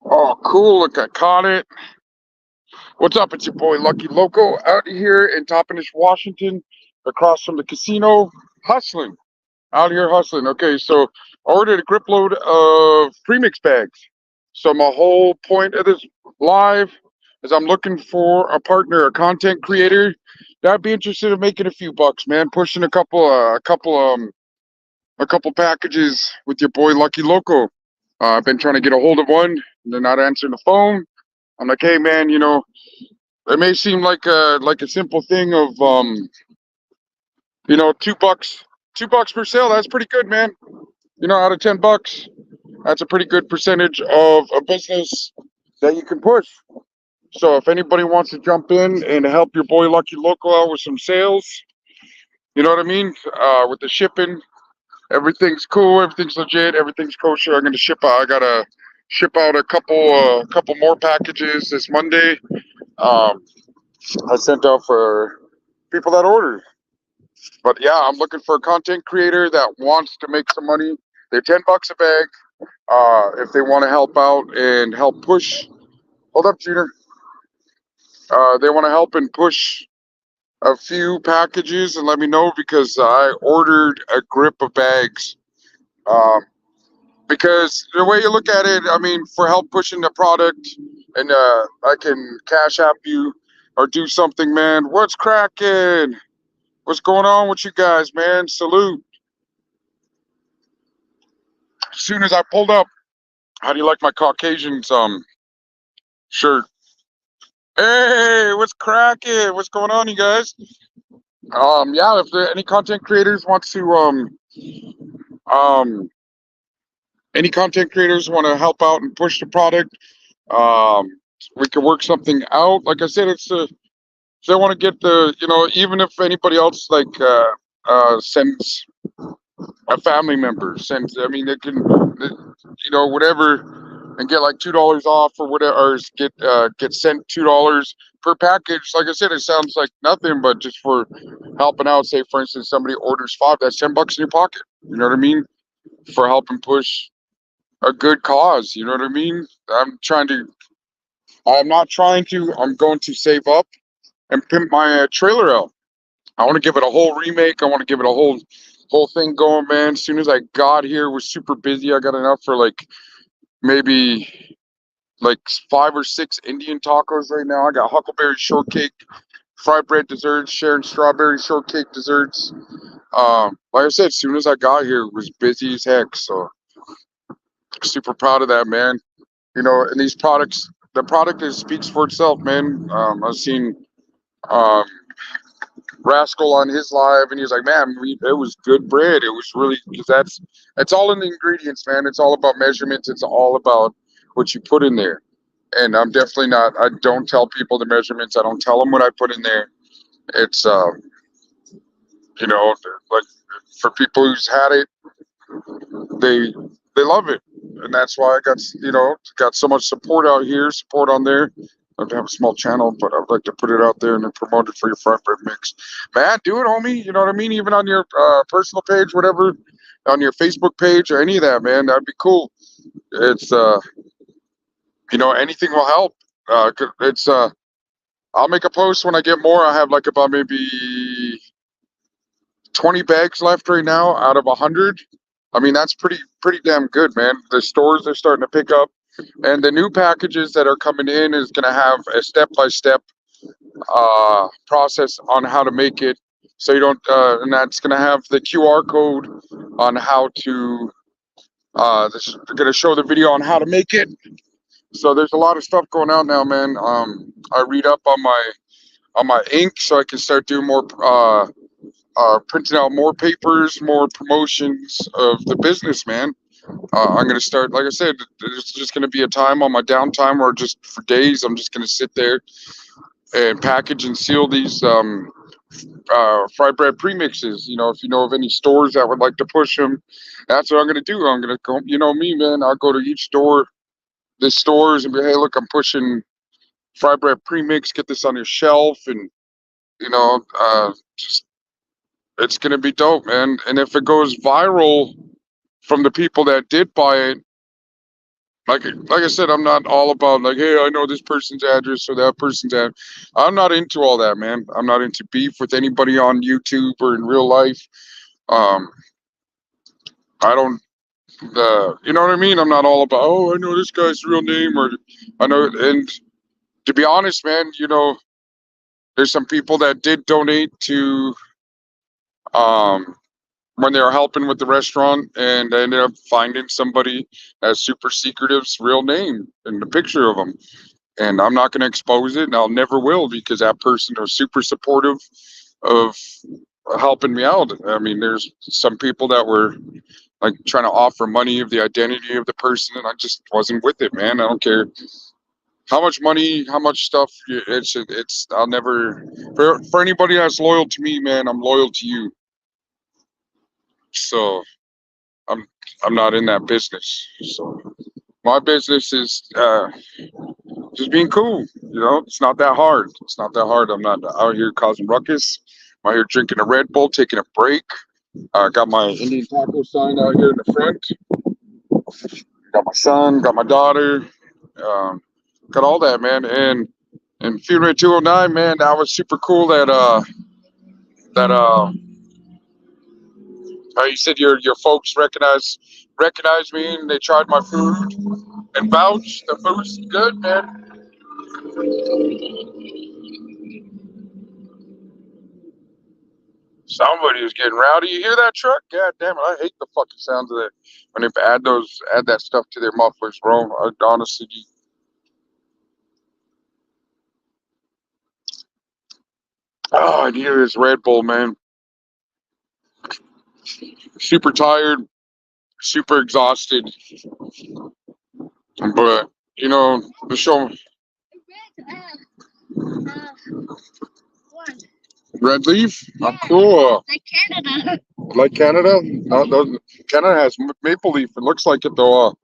Oh, cool. Look, I caught it. What's up? It's your boy Lucky Loko out here in Toppenish, Washington, across from the casino, hustling. Out here hustling. Okay, so I ordered a grip load of premix bags. So my whole point of this live is I'm looking for a partner, a content creator that'd be interested in making a few bucks, man. Pushing a couple packages with your boy Lucky Loco. I've been trying to get a hold of one. They're not answering the phone. I'm like, hey man, it may seem like a simple thing of $2, $2 per sale. That's pretty good, man. Out of $10, that's a pretty good percentage of a business that you can push. So if anybody wants to jump in and help your boy Lucky Local out with some sales, you know what I mean? With the shipping, everything's cool, everything's legit, everything's kosher. I'm gonna ship out. I gotta ship out a couple more packages this Monday. Um, I sent out for people that ordered. But yeah, I'm looking for a content creator that wants to make some money. They're $10 a bag. If they want to help out and help push, hold up, Junior. They want to help and push a few packages and let me know because I ordered a grip of bags. Um, because the way you look at it, I mean, for help pushing the product, and I can cash app you or do something, man. What's cracking? What's going on with you guys, man? Salute. As soon as I pulled up, how do you like my Caucasians shirt? Hey, what's cracking? What's going on, you guys? Yeah, if there any content creators want to um any content creators want to help out and push the product, um we can work something out. Like I said, it's if they want to get even if anybody else sends a family member, sends, I mean, they can, whatever, and get like $2 off or whatever, or get sent $2 per package. Like I said, it sounds like nothing, but just for helping out. Say, for instance, somebody orders five, that's $10 in your pocket. You know what I mean? For helping push a good cause. You know what I mean? I'm not trying to. I'm going to save up and pimp my trailer out. I want to give it a whole remake. I want to give it a whole thing going, man. As soon as I got here, was super busy. I got enough for like maybe like 5 or 6 Indian tacos right now. I got huckleberry shortcake, fried bread desserts, sharing strawberry shortcake desserts. Like I said, as soon as I got here, it was busy as heck. So super proud of that, man. And these products, the product speaks for itself, man. I've seen um, Rascal on his live, and he was like, "Man, it was good bread. It was really because that's all in the ingredients, man. It's all about measurements. It's all about what you put in there." And I'm definitely not. I don't tell people the measurements. I don't tell them what I put in there. It's you know, like for people who's had it, they they love it, and that's why I got so much support out here, support on there. I have a small channel, but I'd like to put it out there and then promote it for your front bread mix. Man, do it, homie. You know what I mean? Even on your personal page, whatever, on your Facebook page or any of that, man, that'd be cool. It's anything will help. It's I'll make a post when I get more. I have like about maybe 20 bags left right now out of 100. I mean, that's pretty damn good, man. The stores are starting to pick up, and the new packages that are coming in is going to have a step-by-step process on how to make it. So you don't, and that's going to have the QR code on how to. They're going to show the video on how to make it. So there's a lot of stuff going out now, man. I read up on my ink, so I can start doing more. Printing out more papers, more promotions of the business, man. I'm gonna start, like I said, there's just gonna be a time on my downtime or just for days. I'm just gonna sit there and package and seal these fried bread premixes. If you know of any stores that would like to push them, that's what I'm gonna do. I'm gonna go. You know me, man. I'll go to each store, the stores, and be, hey, look, I'm pushing fried bread premix. Get this on your shelf, and just it's gonna be dope, man. And if it goes viral from the people that did buy it, like I said, I'm not all about like, hey, I know this person's address or that person's address. I'm not into all that, man. I'm not into beef with anybody on YouTube or in real life. Um, I don't, you know what I mean? I'm not all about, oh, I know this guy's real name or I know. And to be honest, man, there's some people that did donate to um when they were helping with the restaurant, and I ended up finding somebody as super secretive's real name and the picture of them. And I'm not going to expose it, and I'll never will because that person was super supportive of helping me out. I mean, there's some people that were like trying to offer money of the identity of the person, and I just wasn't with it, man. I don't care how much money, how much stuff. It's. I'll never. For anybody that's loyal to me, man, I'm loyal to you. So I'm I'm not in that business. So my business is just being cool. It's not that hard. It's not that hard. I'm not out here causing ruckus. I'm out here drinking a Red Bull, taking a break. Got my Indian taco sign out here in the front. Got my son, got my daughter, um, got all that, man. And Funeral 209, man, that was super cool. That you said your folks recognized me and they tried my food and vouched. The food's good, man. Somebody was getting rowdy. You hear that truck? God damn it! I hate the fucking sounds of that when they add that stuff to their mufflers, bro. Honestly, oh, I needed this Red Bull, man. Super tired, super exhausted, but the show. Red leaf? Oh, cool. Like Canada. Like Canada? Canada has maple leaf. It looks like it though. Want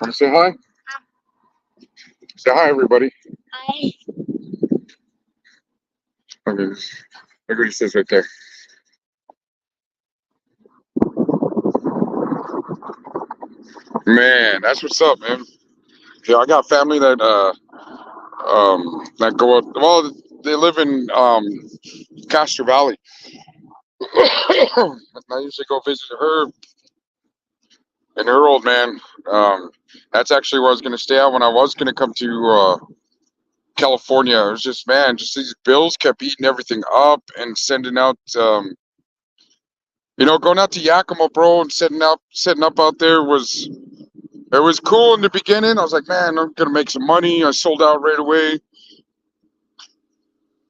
to say hi? Say hi, everybody. Hi. Okay, look what he says right there. Man, that's what's up, man. Yeah, I got family that go up. Well, they live in Castro Valley. I usually go visit her and her old man. That's actually where I was gonna stay at when I was gonna come to California. It was just, man, just these bills kept eating everything up and sending out. Going out to Yakima, bro, and setting up out there was cool in the beginning. I was like, man, I'm gonna make some money. I sold out right away.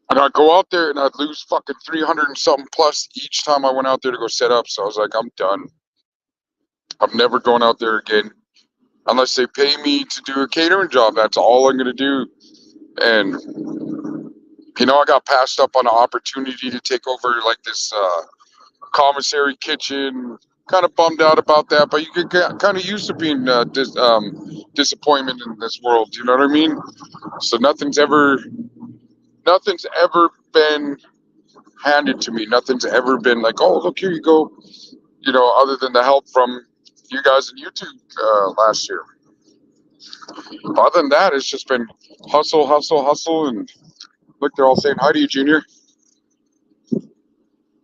And I'd go out there and I'd lose fucking 300 and something plus each time I went out there to go set up. So I was like, I'm done. I'm never going out there again unless they pay me to do a catering job. That's all I'm gonna do. And I got passed up on an opportunity to take over like this commissary kitchen. Kind of bummed out about that, but you get kind of used to being disappointment in this world. You know what I mean? So nothing's ever been handed to me. Nothing's ever been like, oh, look, here you go. Other than the help from you guys in YouTube last year. Other than that, it's just been hustle, hustle, hustle. And look, they're all saying hi to you, Junior.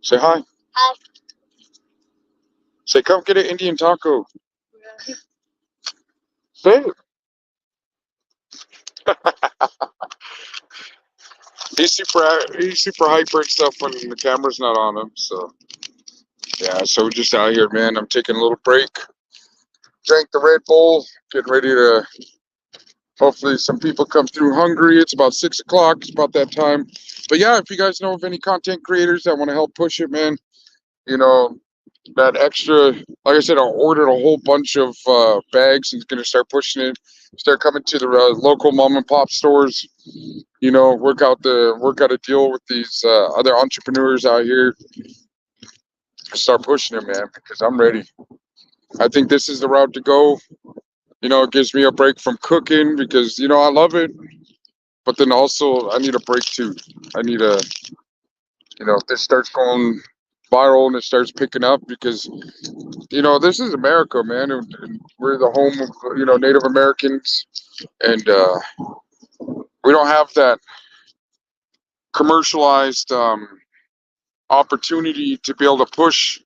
Say hi. Hi. Say, come get an Indian taco. Say it. He's super hyper and stuff when the camera's not on him. So yeah, so just out here, man. I'm taking a little break. Drank the Red Bull, getting ready to. Hopefully, some people come through hungry. It's about 6 o'clock. It's about that time. But yeah, if you guys know of any content creators that want to help push it, man, you know, that extra, like I said, I ordered a whole bunch of bags and gonna start pushing it. Start coming to the local mom and pop stores. Work out a deal with these other entrepreneurs out here. Start pushing it, man, because I'm ready. I think this is the route to go. It gives me a break from cooking because I love it, but then also I need a break too. I need if this starts going spiral and it starts picking up because this is America, man, and we're the home of Native Americans, and we don't have that commercialized opportunity to be able to push.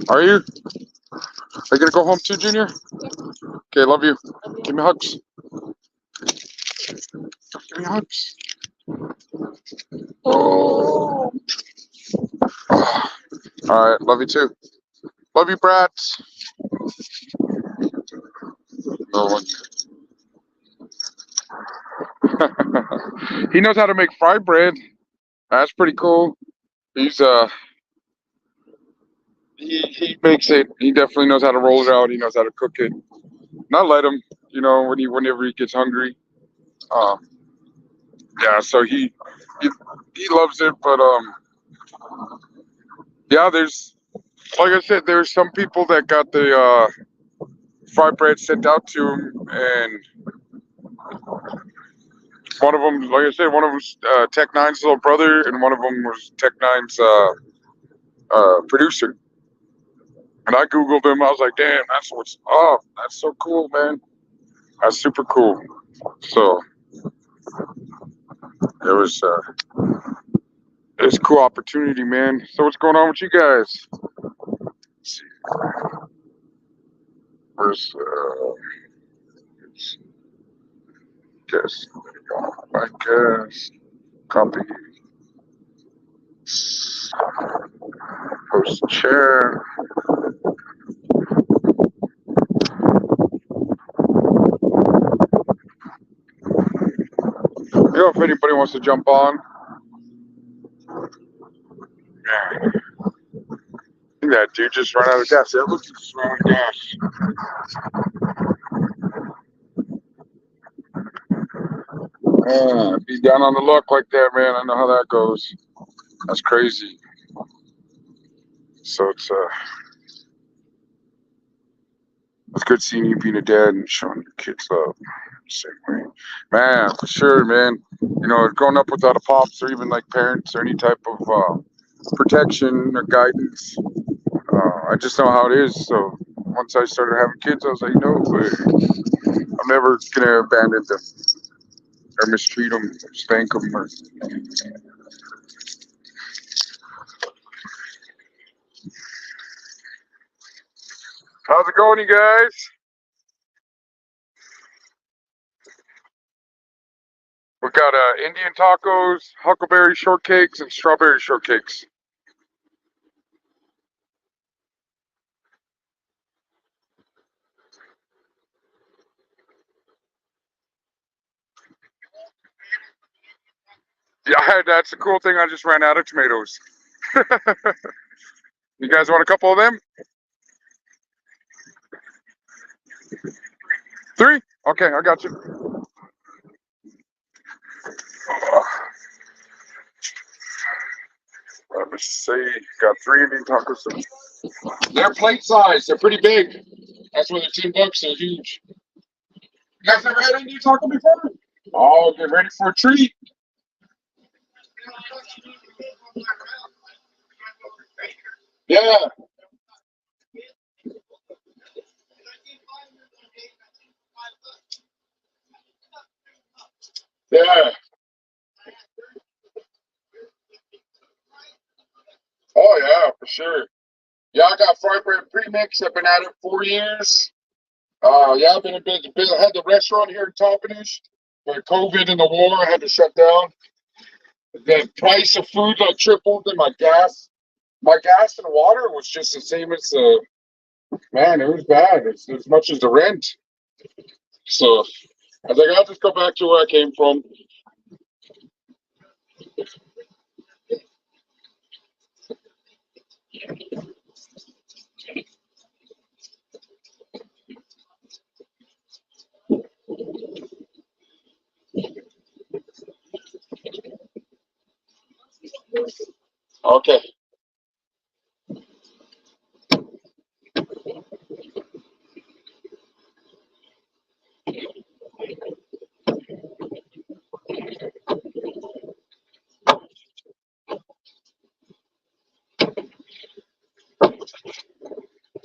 Are you? Are you gonna go home too, Junior? Okay, love you. Give me hugs. Give me hugs. Oh. All right, love you too. Love you, Brad. Oh, he knows how to make fried bread. That's pretty cool. He's he makes it. He definitely knows how to roll it out. He knows how to cook it. Not let him, whenever he gets hungry. Um, yeah, so he he loves it, but yeah, there's like I said, there's some people that got the fried bread sent out to him, and one of them, like I said, one of them's Tech Nine's little brother, and one of them was Tech Nine's producer. And I googled him. I was like, damn, that's what's up. That's so cool, man. That's super cool. So it was it's a cool opportunity, man. So what's going on with you guys? Let's see. Where's it's guess. There you go. I guess copy post chair. If anybody wants to jump on. Yeah. I think that dude just ran out of gas. Yeah, it looks like just ran out of gas. Be down on the luck like that, man. I know how that goes. That's crazy. So it's good seeing you being a dad and showing your kids love. Same way, man, for sure, man. Growing up without a pops or even like parents or any type of protection or guidance, I just know how it is. So once I started having kids, I was like, no, I'm never gonna abandon them or mistreat them, or spank them, or how's it going, you guys? We got Indian tacos, huckleberry shortcakes, and strawberry shortcakes. Yeah, that's the cool thing. I just ran out of tomatoes. You guys want a couple of them? 3? Okay, I got you. Let me see. Got 3 Indian tacos. They're plate size. They're pretty big. That's why they're $10. They're huge. You guys never had Indian taco before? Oh, get ready for a treat. Yeah, yeah. Oh, yeah, for sure. Yeah, I got fried bread premix. I've been at it 4 years. Yeah, I've been a bit. I had the restaurant here in Toppenish, but COVID and the war, I had to shut down. The price of food like tripled, and my gas and water was just the same as the man. It was bad. It's as much as the rent. So I was like, I'll just go back to where I came from. Okay.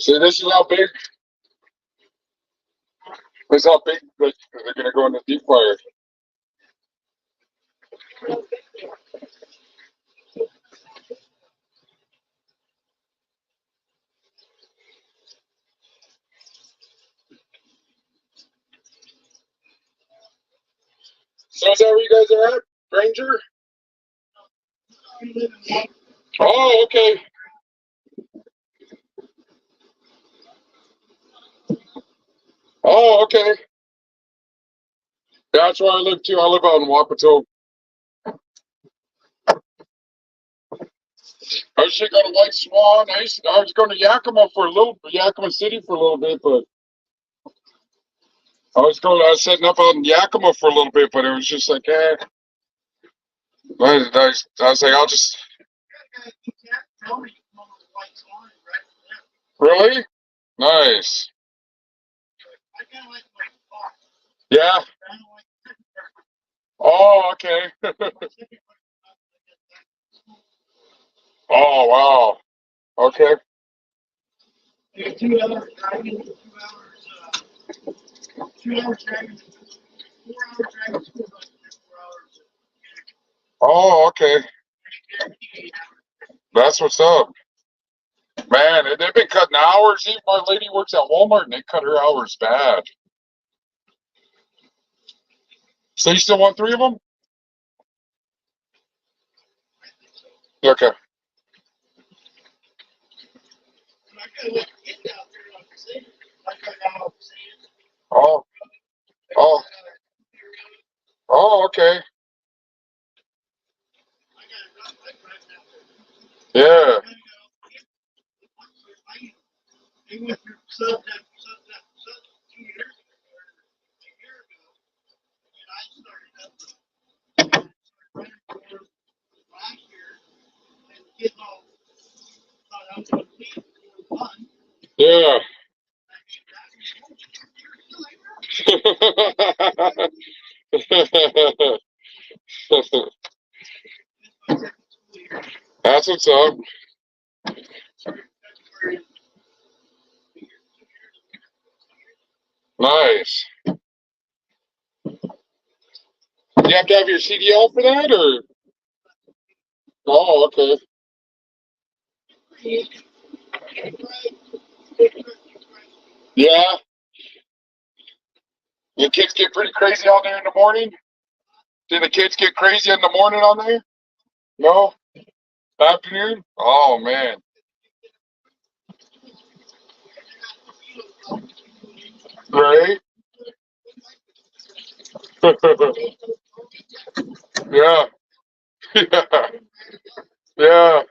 See, this is how big. This is how big they're gonna go in the deep fryer. So is that where you guys are at, Ranger? Oh, okay. Oh, okay. That's where I live too. I live out in Wapato. I was just going to White Swan. I was going to Yakima City for a little bit, but I was setting up out in Yakima for a little bit, but it was just like, I was like, I'll just. Really? Nice. Yeah. Oh, okay. Oh, wow. Okay. Oh, okay. That's what's up. Man, they've been cutting hours. Even my lady works at Walmart and they cut her hours bad. So you still want 3 of them? Okay. Oh, oh, oh, okay. Yeah. Yeah. That's what's up. Nice. Do you have to have your CDL for that, or? Oh, okay. Yeah. The kids get pretty crazy out there in the morning. Do the kids get crazy in the morning on there? No. Afternoon? Oh man. Right? Yeah. Yeah. Yeah.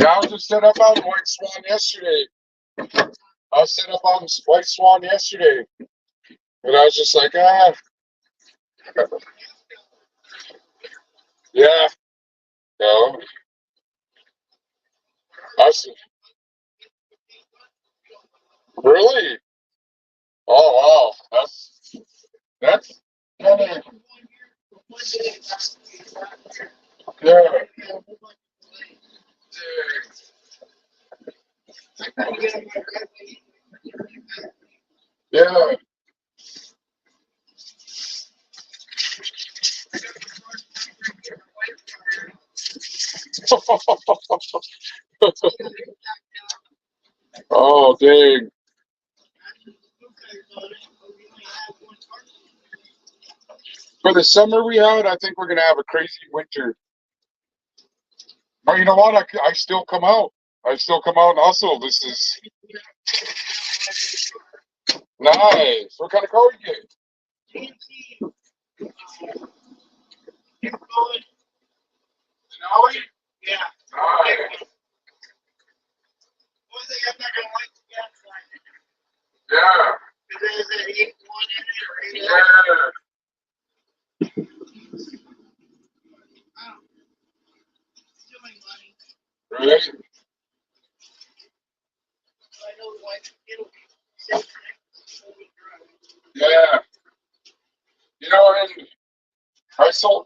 Yeah, I was just set up on White Swan yesterday. I was set up on White Swan yesterday. And I was just like, yeah, no. I was, really? Oh, wow. That's kind of, yeah. Yeah. Oh, dang. For the summer we had, I think we're going to have a crazy winter. Oh, you know what? I still come out. I still come out and hustle. This is nice. What kind of car you get? Denali? Nice. Yeah. Yeah. Right? Yeah. You know, and I sold.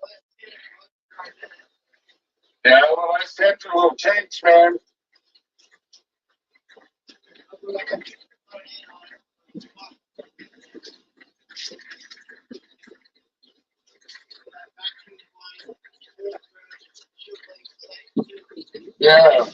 Yeah, well, I sent through a little change, man. Yeah.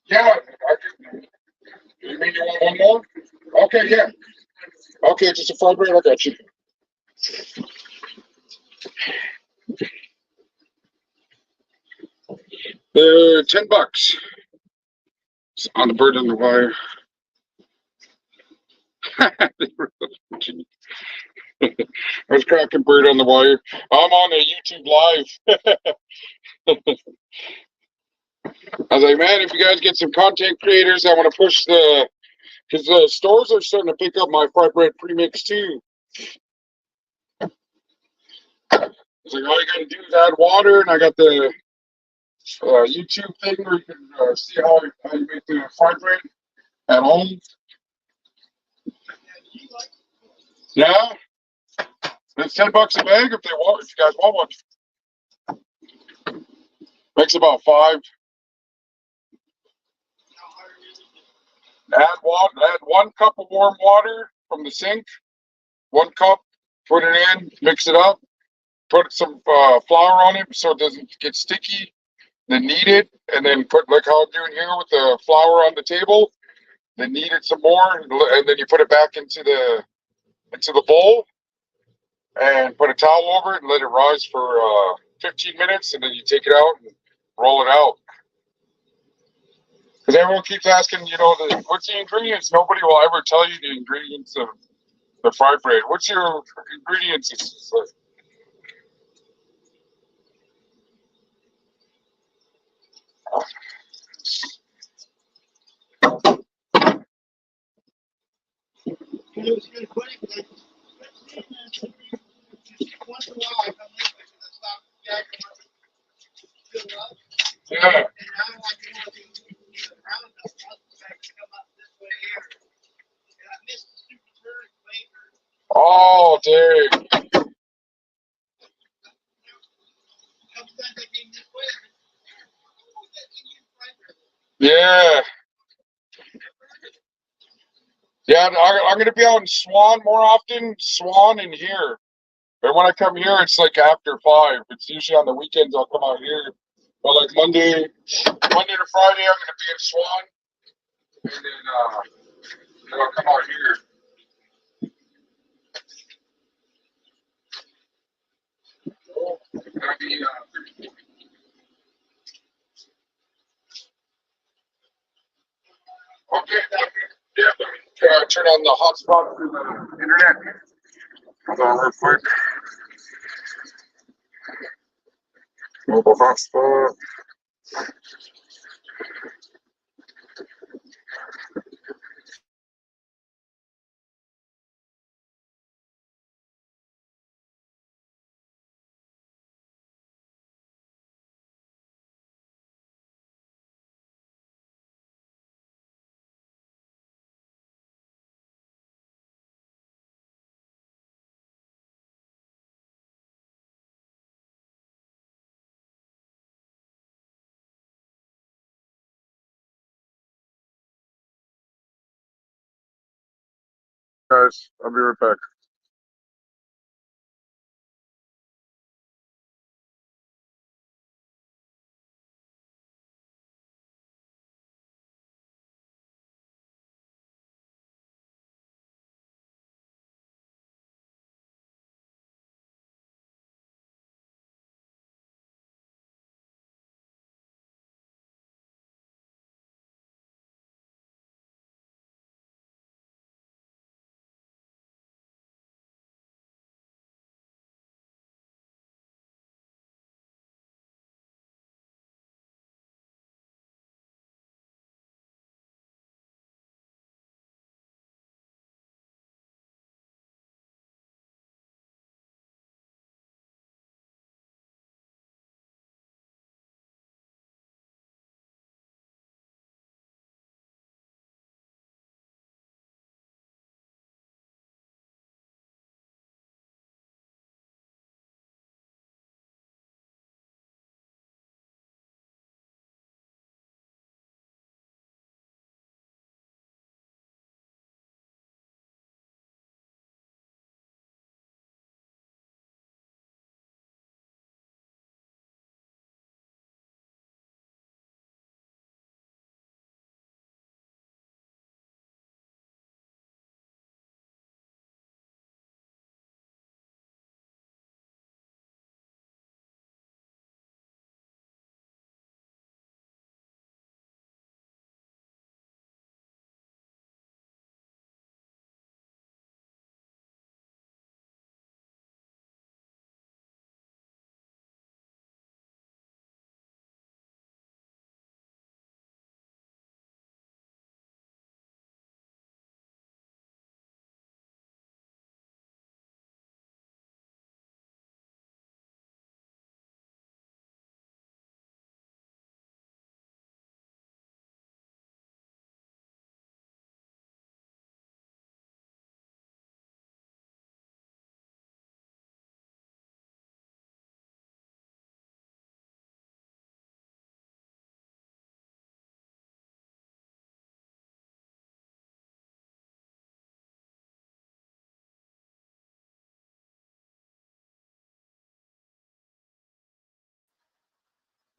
Yeah. You mean you want one more? Okay, yeah. Okay, just a fried bread. I got you. 10 bucks on the bird on the wire. I was cracking bird on the wire. I'm on a YouTube live. I was like, man, if you guys get some content creators, I want to push because the stores are starting to pick up my fried bread premix too. It's like all you got to do is add water, and I got the YouTube thing where you can see how you make the fried bread at home. Yeah, it's 10 bucks a bag if they want. If you guys want one, makes about five. Add water. Add 1 cup of warm water from the sink. 1 cup. Put it in. Mix it up. Put some flour on it so it doesn't get sticky. Then knead it, and then put like how I'm doing here with the flour on the table. Then knead it some more, and then you put it back into the bowl, and put a towel over it and let it rise for 15 minutes, and then you take it out and roll it out. Because everyone keeps asking, what's the ingredients? Nobody will ever tell you the ingredients of the fried bread. What's your ingredients? It's like, yeah. Oh, dang. Yeah. Yeah, I'm going to be out in Swan more often. Swan and here. And when I come here, it's like after 5. It's usually on the weekends I'll come out here. But like Monday to Friday, I'm going to be in Swan. And then I'll come out here. I'll be, okay. Yeah, let me turn on the hotspot for the internet. Hold on real quick. Mobile hotspot. Guys, I'll be right back.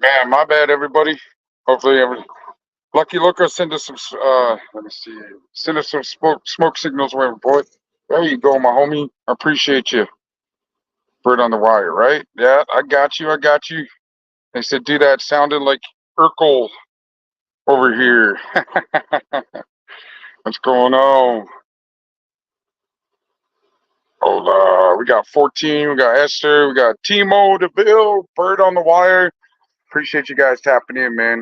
Man, my bad, everybody. Hopefully, Lucky Loko send us some. Let me see. Send us some smoke signals, wherever, boy. There you go, my homie. I appreciate you. Bird on the wire, right? Yeah, I got you. I got you. They said do that. Sounded like Urkel over here. What's going on? Hola. We got 14. We got Esther. We got Timo, DeVille, Bird on the wire. Appreciate you guys tapping in, man.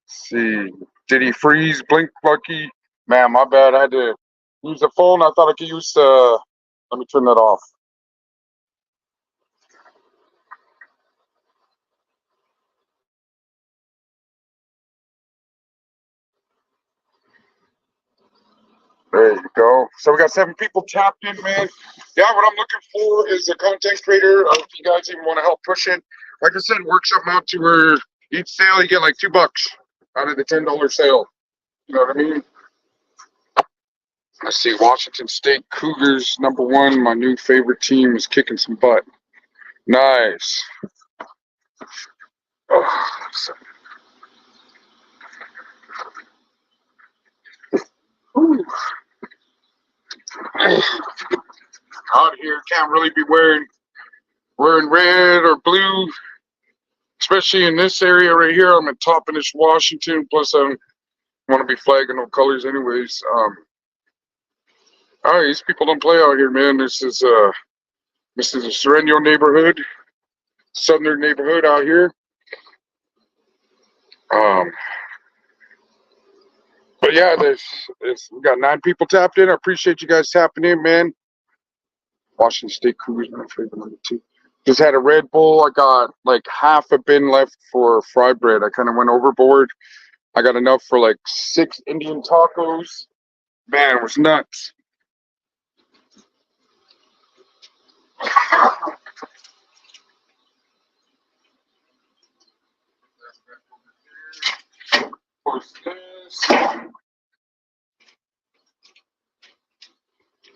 Let's see. Did he freeze? Blink Lucky. Man, my bad. I had to use the phone. I thought I could use the. Let me turn that off. There you go. So we got 7 people tapped in, man. Yeah, what I'm looking for is a content creator. If you guys even want to help push it, like I said, work something out to where each sale you get like $2 out of the $10 sale. You know what I mean? Let's see, Washington State Cougars #1. My new favorite team is kicking some butt. Nice. Oh, out here can't really be wearing red or blue, especially in this area right here. I'm in Toppenish, Washington. Plus, I don't want to be flagging no colors, anyways. All right, these people don't play out here, man. This is a Sereno neighborhood, southern neighborhood out here. But yeah, we got 9 people tapped in. I appreciate you guys tapping in, man. Washington State Cougars, my favorite #2. Just had a Red Bull. I got like half a bin left for fry bread. I kind of went overboard. I got enough for like 6 Indian tacos. Man, it was nuts. Post this.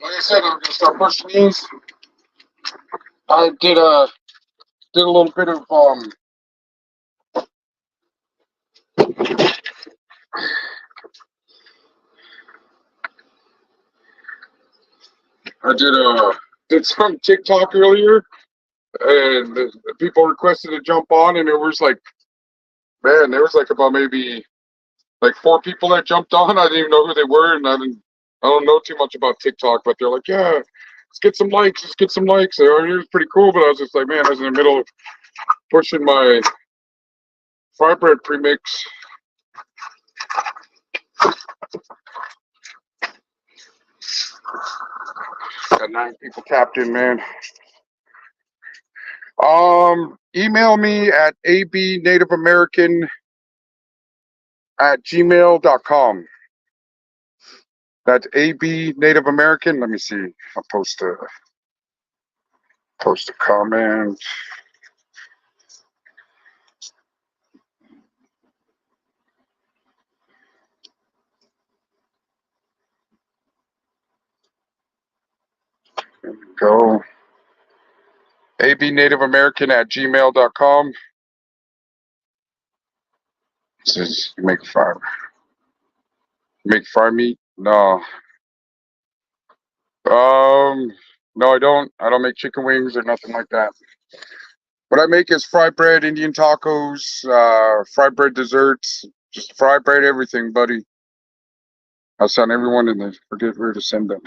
Like I said, I'm gonna start pushing these. I did a little bit of did some TikTok earlier, and the people requested to jump on, and there was like about maybe like 4 people that jumped on. I didn't even know who they were, and I don't know too much about TikTok, but they're like, yeah, let's get some likes. It was pretty cool, but I was just like, man, I was in the middle of pushing my fry bread premix. Got 9 people tapped in, man. Email me at abnativeamerican@gmail.com. That's abnativeamerican. Let me see. I'll post a comment. There we go. abnativeamerican@gmail.com. Says you make fry meat? No. No, I don't. I don't make chicken wings or nothing like that. What I make is fry bread, Indian tacos, fry bread desserts, just fry bread everything, buddy. I'll send everyone in there. Forget where to send them.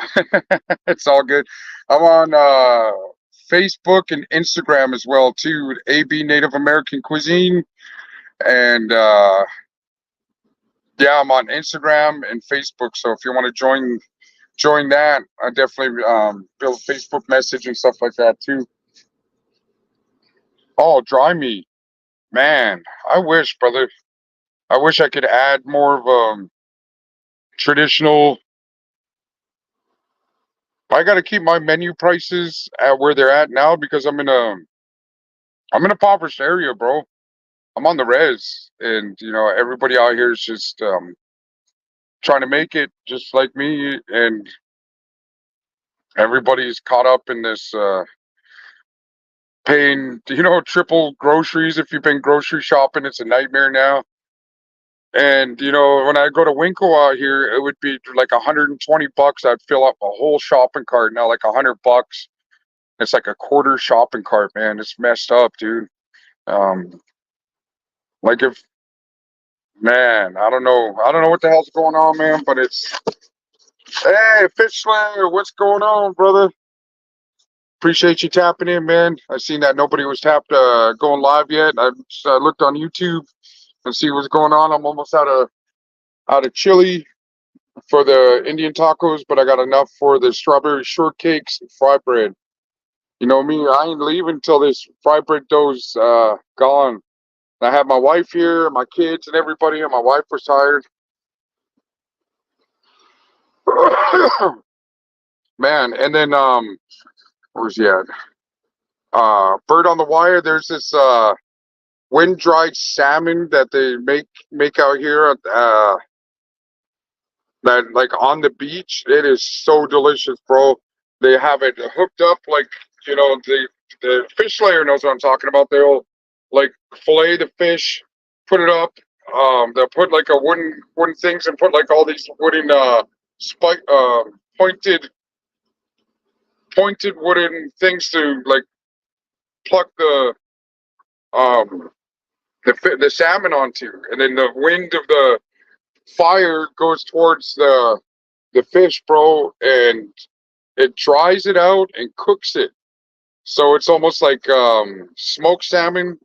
It's all good. I'm on Facebook and Instagram as well too. AB Native American Cuisine, and yeah, I'm on Instagram and Facebook. So if you want to join that, I definitely build a Facebook message and stuff like that too. Oh, dry meat, man. I wish, brother. I wish I could add more of traditional. I got to keep my menu prices at where they're at now because I'm in a impoverished area, bro. I'm on the res, and everybody out here is just trying to make it just like me, and everybody's caught up in this paying triple groceries. If you've been grocery shopping, it's a nightmare now. And when I go to Winkle out here, it would be like $120. I'd fill up a whole shopping cart. Now like $100. It's like a quarter shopping cart, man. It's messed up, dude. Like if man, I don't know what the hell's going on, man. But it's hey, Fish Slayer, what's going on, brother? Appreciate you tapping in, man. I seen that nobody was tapped going live yet. I looked on YouTube and see what's going on. I'm almost out of chili for the Indian tacos, but I got enough for the strawberry shortcakes and fry bread. You know me, I ain't leaving until this fry bread dough's gone. I have my wife here, my kids, and everybody, and my wife was tired. Man, and then where's he at? Bird on the Wire. There's this wind dried salmon that they make out here at that like on the beach. It is so delicious, bro. They have it hooked up like the fish layer knows what I'm talking about. They'll like fillet the fish, put it up. They'll put like a wooden things and put like all these wooden spike pointed wooden things to like pluck um the salmon onto, and then the wind of the fire goes towards the fish, bro, and it dries it out and cooks it. So it's almost like smoked salmon,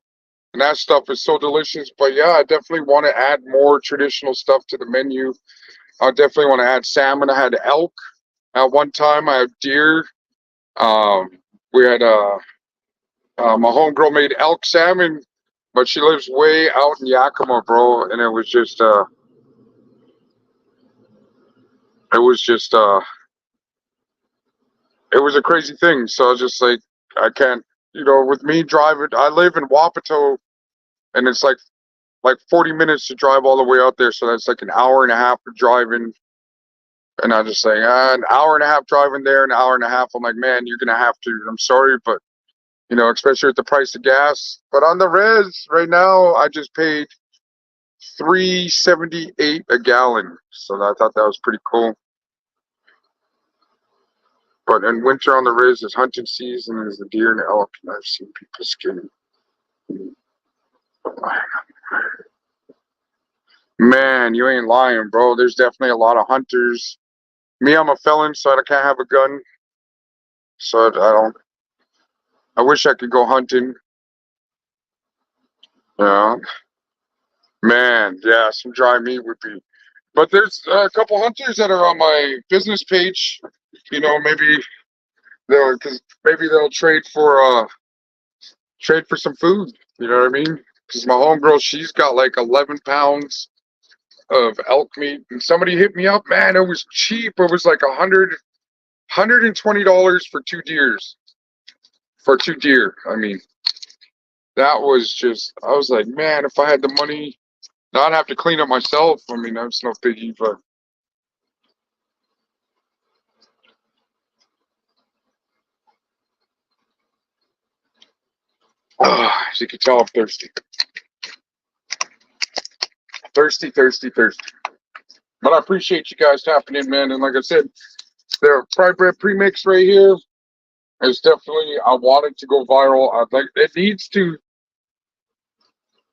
and that stuff is so delicious. But yeah, I definitely want to add more traditional stuff to the menu. I definitely want to add salmon. I had elk at one time. I had deer. Um, we had my homegirl made elk salmon, but she lives way out in Yakima, bro, and it was just it was a crazy thing. So I was just like, I can't, with me driving. I live in Wapato, and it's like 40 minutes to drive all the way out there. So that's like an hour and a half of driving. And I'm just saying, an hour and a half driving there, an hour and a half. I'm like, man, you're gonna have to. I'm sorry, but especially with the price of gas. But on the res right now, I just paid $3.78 a gallon. So I thought that was pretty cool. But in winter on the res is hunting season, is the deer and the elk, and I've seen people skinning. Man, you ain't lying, bro. There's definitely a lot of hunters. Me, I'm a felon, so I can't have a gun. So I don't. I wish I could go hunting. Yeah, man. Yeah, some dry meat would be. But there's a couple hunters that are on my business page. Maybe they'll trade for some food. You know what I mean? Because my homegirl, she's got like 11 pounds of elk meat, and somebody hit me up. Man, it was cheap. It was like $120 for two deers. For two deer, I mean, that was just. I was like, man, if I had the money, I'd have to clean up myself. I mean, that's no biggie, but. As you can tell, I'm thirsty. Thirsty, thirsty, thirsty. But I appreciate you guys tapping in, man. And like I said, the fried bread premix right here is definitely, I want it to go viral. It needs to,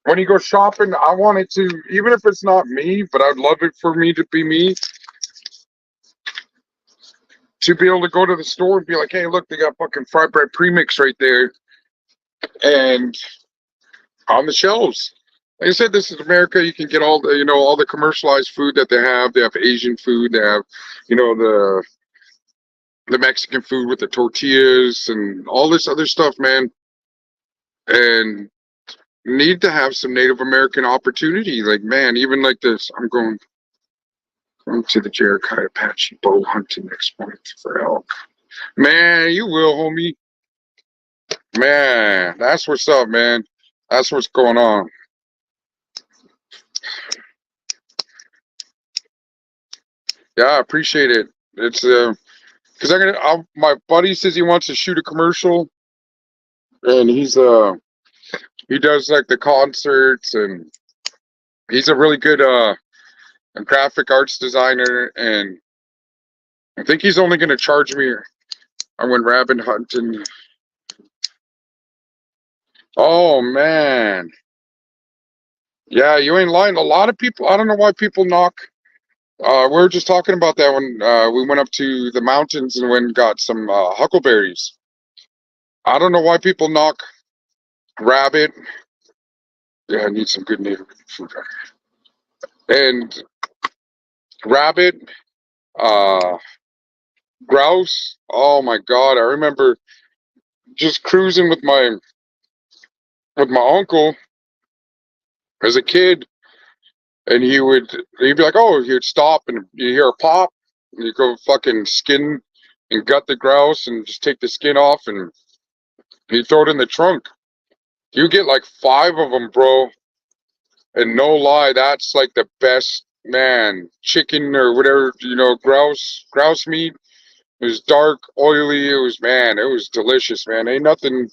when you go shopping, I want it to, even if it's not me, but I'd love it for me to be me, to be able to go to the store and be like, hey, look, they got fucking fried bread premix right there. And on the shelves. Like I said, this is America. You can get all the commercialized food that they have. They have Asian food. They have, the Mexican food with the tortillas and all this other stuff, man. And need to have some Native American opportunity. Like, man, even like this, I'm going to the Jericho Apache bow hunting next month for elk. Man, you will, homie. Man, that's what's up, man. That's what's going on. Yeah, I appreciate it. It's because my buddy says he wants to shoot a commercial, and he does like the concerts, and he's a really good graphic arts designer, and I think he's only going to charge me. I went rabbit hunting. Oh man, yeah, you ain't lying. A lot of people. I don't know why people knock. We were just talking about that when we went up to the mountains and went and got some huckleberries. I don't know why people knock rabbit. Yeah, I need some good native food. And rabbit, uh, grouse. Oh my God! I remember just cruising with my uncle as a kid, and he'd be like, "Oh," he'd stop, and you hear a pop, You go fucking skin and gut the grouse and just take the skin off and you throw it in the trunk. You get like 5 of them, bro. And no lie, that's like the best, man. Chicken or whatever, grouse meat. It was dark, oily. It was, man, it was delicious, man. Ain't nothing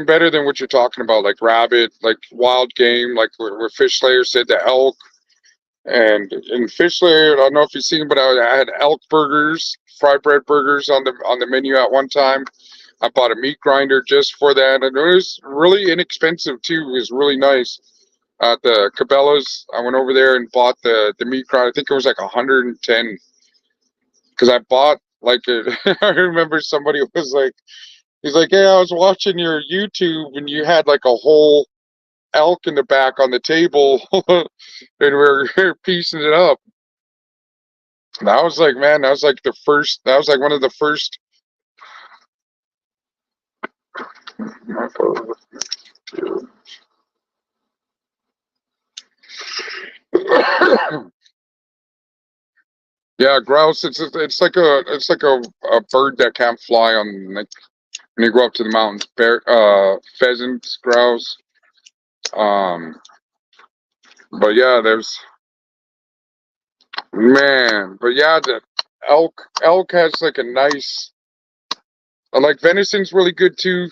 better than what you're talking about, like rabbit, like wild game, like where Fish Slayer said the elk. And in Fish Slayer, I don't know if you've seen, but I had elk burgers, fried bread burgers on the menu at one time. I bought a meat grinder just for that, and it was really inexpensive too. It was really nice. At the Cabela's, I went over there and bought the meat grinder. I think it was like 110 because I bought like I remember somebody was like, he's like, "Hey, I was watching your YouTube and you had like a whole elk in the back on the table, and we're piecing it up." And I was like, man, that was like the first. That was like one of the first. Yeah, grouse. It's like a bird that can't fly on like when you go up to the mountains. Bear, pheasants, grouse. Um, but yeah, there's man. But yeah, the elk has like a nice. I like venison's really good too.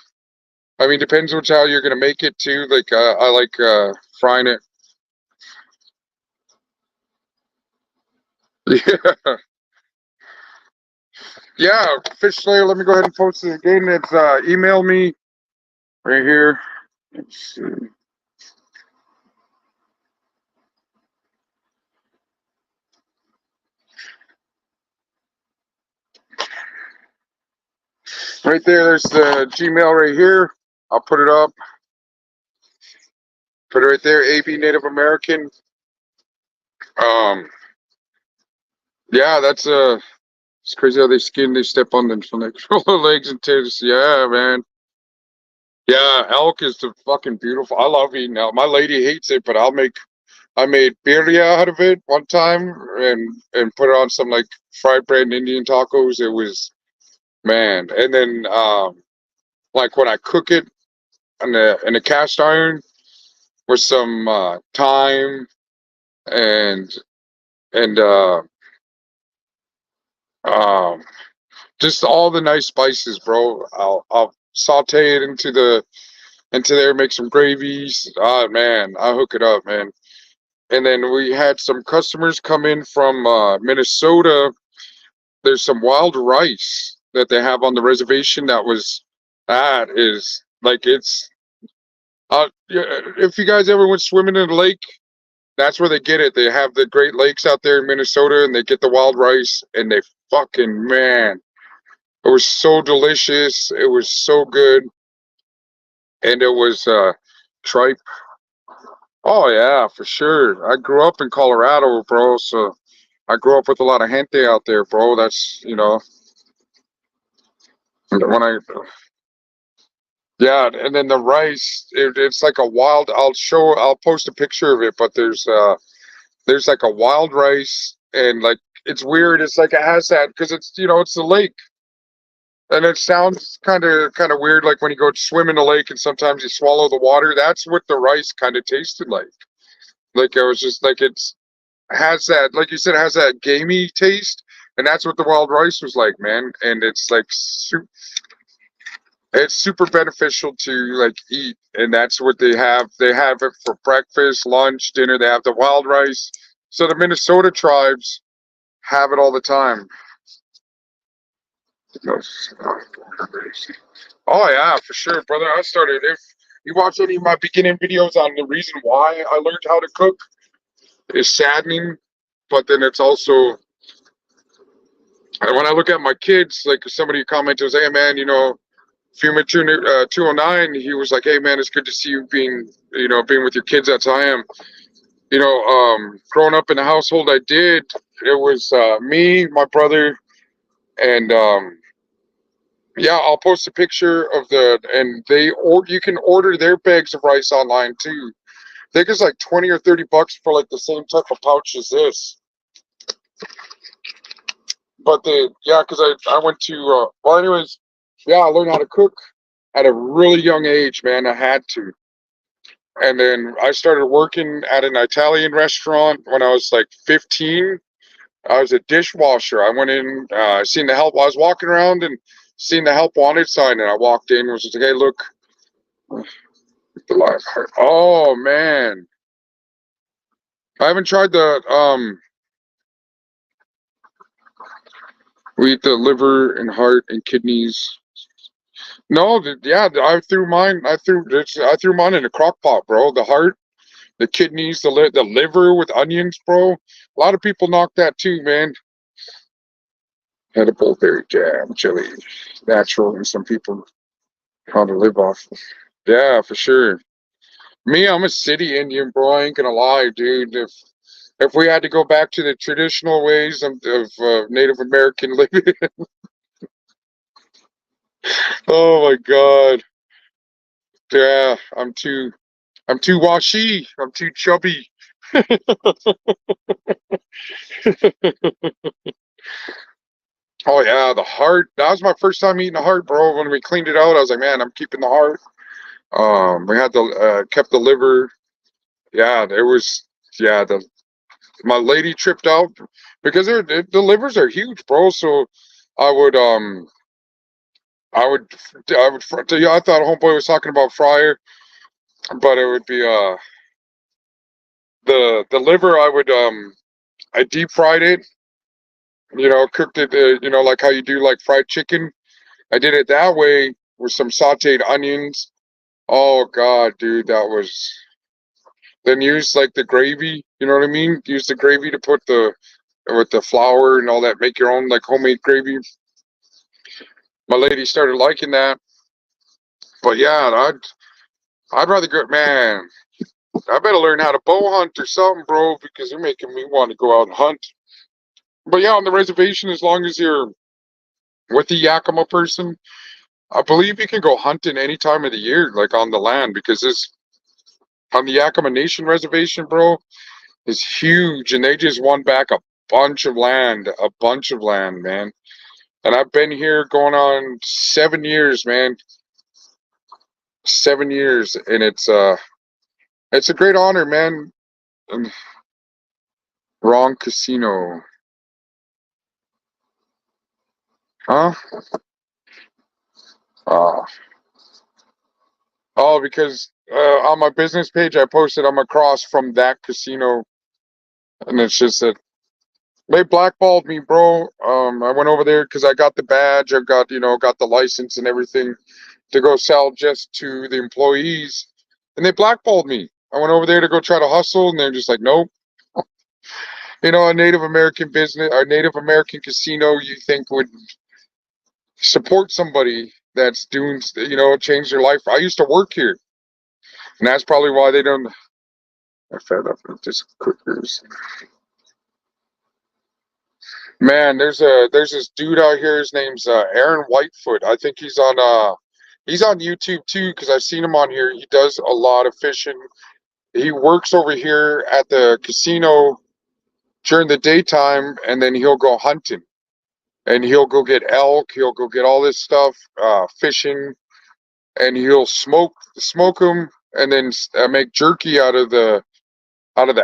I mean, depends which how you're gonna make it too. Like I like frying it. Yeah, yeah. Fish Slayer. Let me go ahead and post it again. It's email me right here. Let's see. Right there. There's the Gmail right here. I'll put it up. Put it right there. AB Native American. Um. Yeah, that's it's crazy how they step on them from like legs and tails. Yeah, man. Yeah, elk is the fucking beautiful. I love eating elk. My lady hates it, but I made birria out of it one time and put it on some like fried bread and Indian tacos. It was man. And then like when I cook it in the cast iron with some thyme and and um just all the nice spices, bro. I'll saute it into there, make some gravies. Ah, man, I hook it up, man. And then we had some customers come in from Minnesota. There's some wild rice that they have on the reservation that is like it's yeah, if you guys ever went swimming in a lake, that's where they get it. They have the Great Lakes out there in Minnesota and they get the wild rice and they fucking man, it was so delicious. It was so good. And it was tripe. Oh yeah, for sure. I grew up in Colorado, bro, so I grew up with a lot of gente out there, bro. That's when I yeah, and then the rice, it's like a wild. I'll post a picture of it, but there's like a wild rice, and like it's weird. It's like it has that because it's the lake, and it sounds kind of weird, like when you go swim in the lake and sometimes you swallow the water. That's what the rice kind of tasted like. Like it was just like it's has that, like you said, it has that gamey taste, and that's what the wild rice was like, man. And it's super beneficial to like eat, and that's what they have. They have it for breakfast, lunch, dinner. They have the wild rice. So the Minnesota tribes have it all the time. Oh yeah, for sure, brother. I started. If you watch any of my beginning videos on the reason why I learned how to cook, it's saddening, but then it's also when I look at my kids, like somebody commented, was, "Hey man, Fuma 209," he was like, "Hey man, it's good to see you being with your kids." That's how I am. Growing up in the household I did, it was me, my brother, and yeah, I'll post a picture of and you can order their bags of rice online too. I think it's like 20 or 30 bucks for like the same type of pouch as this. But yeah, because I went to well, anyways, yeah, I learned how to cook at a really young age, man. I had to, and then I started working at an Italian restaurant when I was like 15. I was a dishwasher. I went in, seen the help. I was walking around and seen the help wanted sign, and I walked in. Was just like, hey, look, the live heart. Oh man, I haven't tried the we eat the liver and heart and kidneys. No, yeah, I threw mine. I threw mine in a crock pot, bro. The heart, the kidneys, the liver with onions, bro. A lot of people knock that too, man. Edible berry jam, chili, natural, and some people how to live off. Yeah, for sure. Me, I'm a city Indian, bro. I ain't gonna lie, dude. If we had to go back to the traditional ways of Native American living, oh my God, yeah, I'm too washy. I'm too chubby. Oh yeah, the heart. That was my first time eating the heart, bro. When we cleaned it out, I was like, man, I'm keeping the heart. We had the kept the liver. Yeah, there was. Yeah, the my lady tripped out because the livers are huge, bro. So I would I would yeah, I thought homeboy was talking about fryer, but it would be the liver. I deep fried it. You know, cooked it. You know, like how you do like fried chicken. I did it that way with some sautéed onions. Oh God, dude, that was. Then use like the gravy. You know what I mean? Use the gravy to put the with the flour and all that. Make your own like homemade gravy. My lady started liking that. But yeah, I'd rather go. Man, I better learn how to bow hunt or something, bro, because they're making me want to go out and hunt. But yeah, on the reservation, as long as you're with the Yakima person, I believe you can go hunting any time of the year, like on the land, because this on the Yakima Nation reservation, bro, is huge, and they just won back a bunch of land, man. And I've been here going on 7 years, man, 7 years, and it's a great honor, man. Wrong casino, huh? Uh, oh, because on my business page I posted I'm across from that casino, and it's just that they blackballed me, bro. I went over there because I got the badge, I got got the license and everything to go sell just to the employees, and they blackballed me. I went over there to go try to hustle, and they're just like, nope. A Native American business, a Native American casino, you think would support somebody that's doing, change their life. I used to work here, and that's probably why they don't. I fed up with this cookers. Man, there's this dude out here. His name's Aaron Whitefoot. I think he's on YouTube too because I've seen him on here. He does a lot of fishing. He works over here at the casino during the daytime, and then he'll go hunting, and he'll go get elk. He'll go get all this stuff, fishing, and he'll smoke them, and then make jerky out of the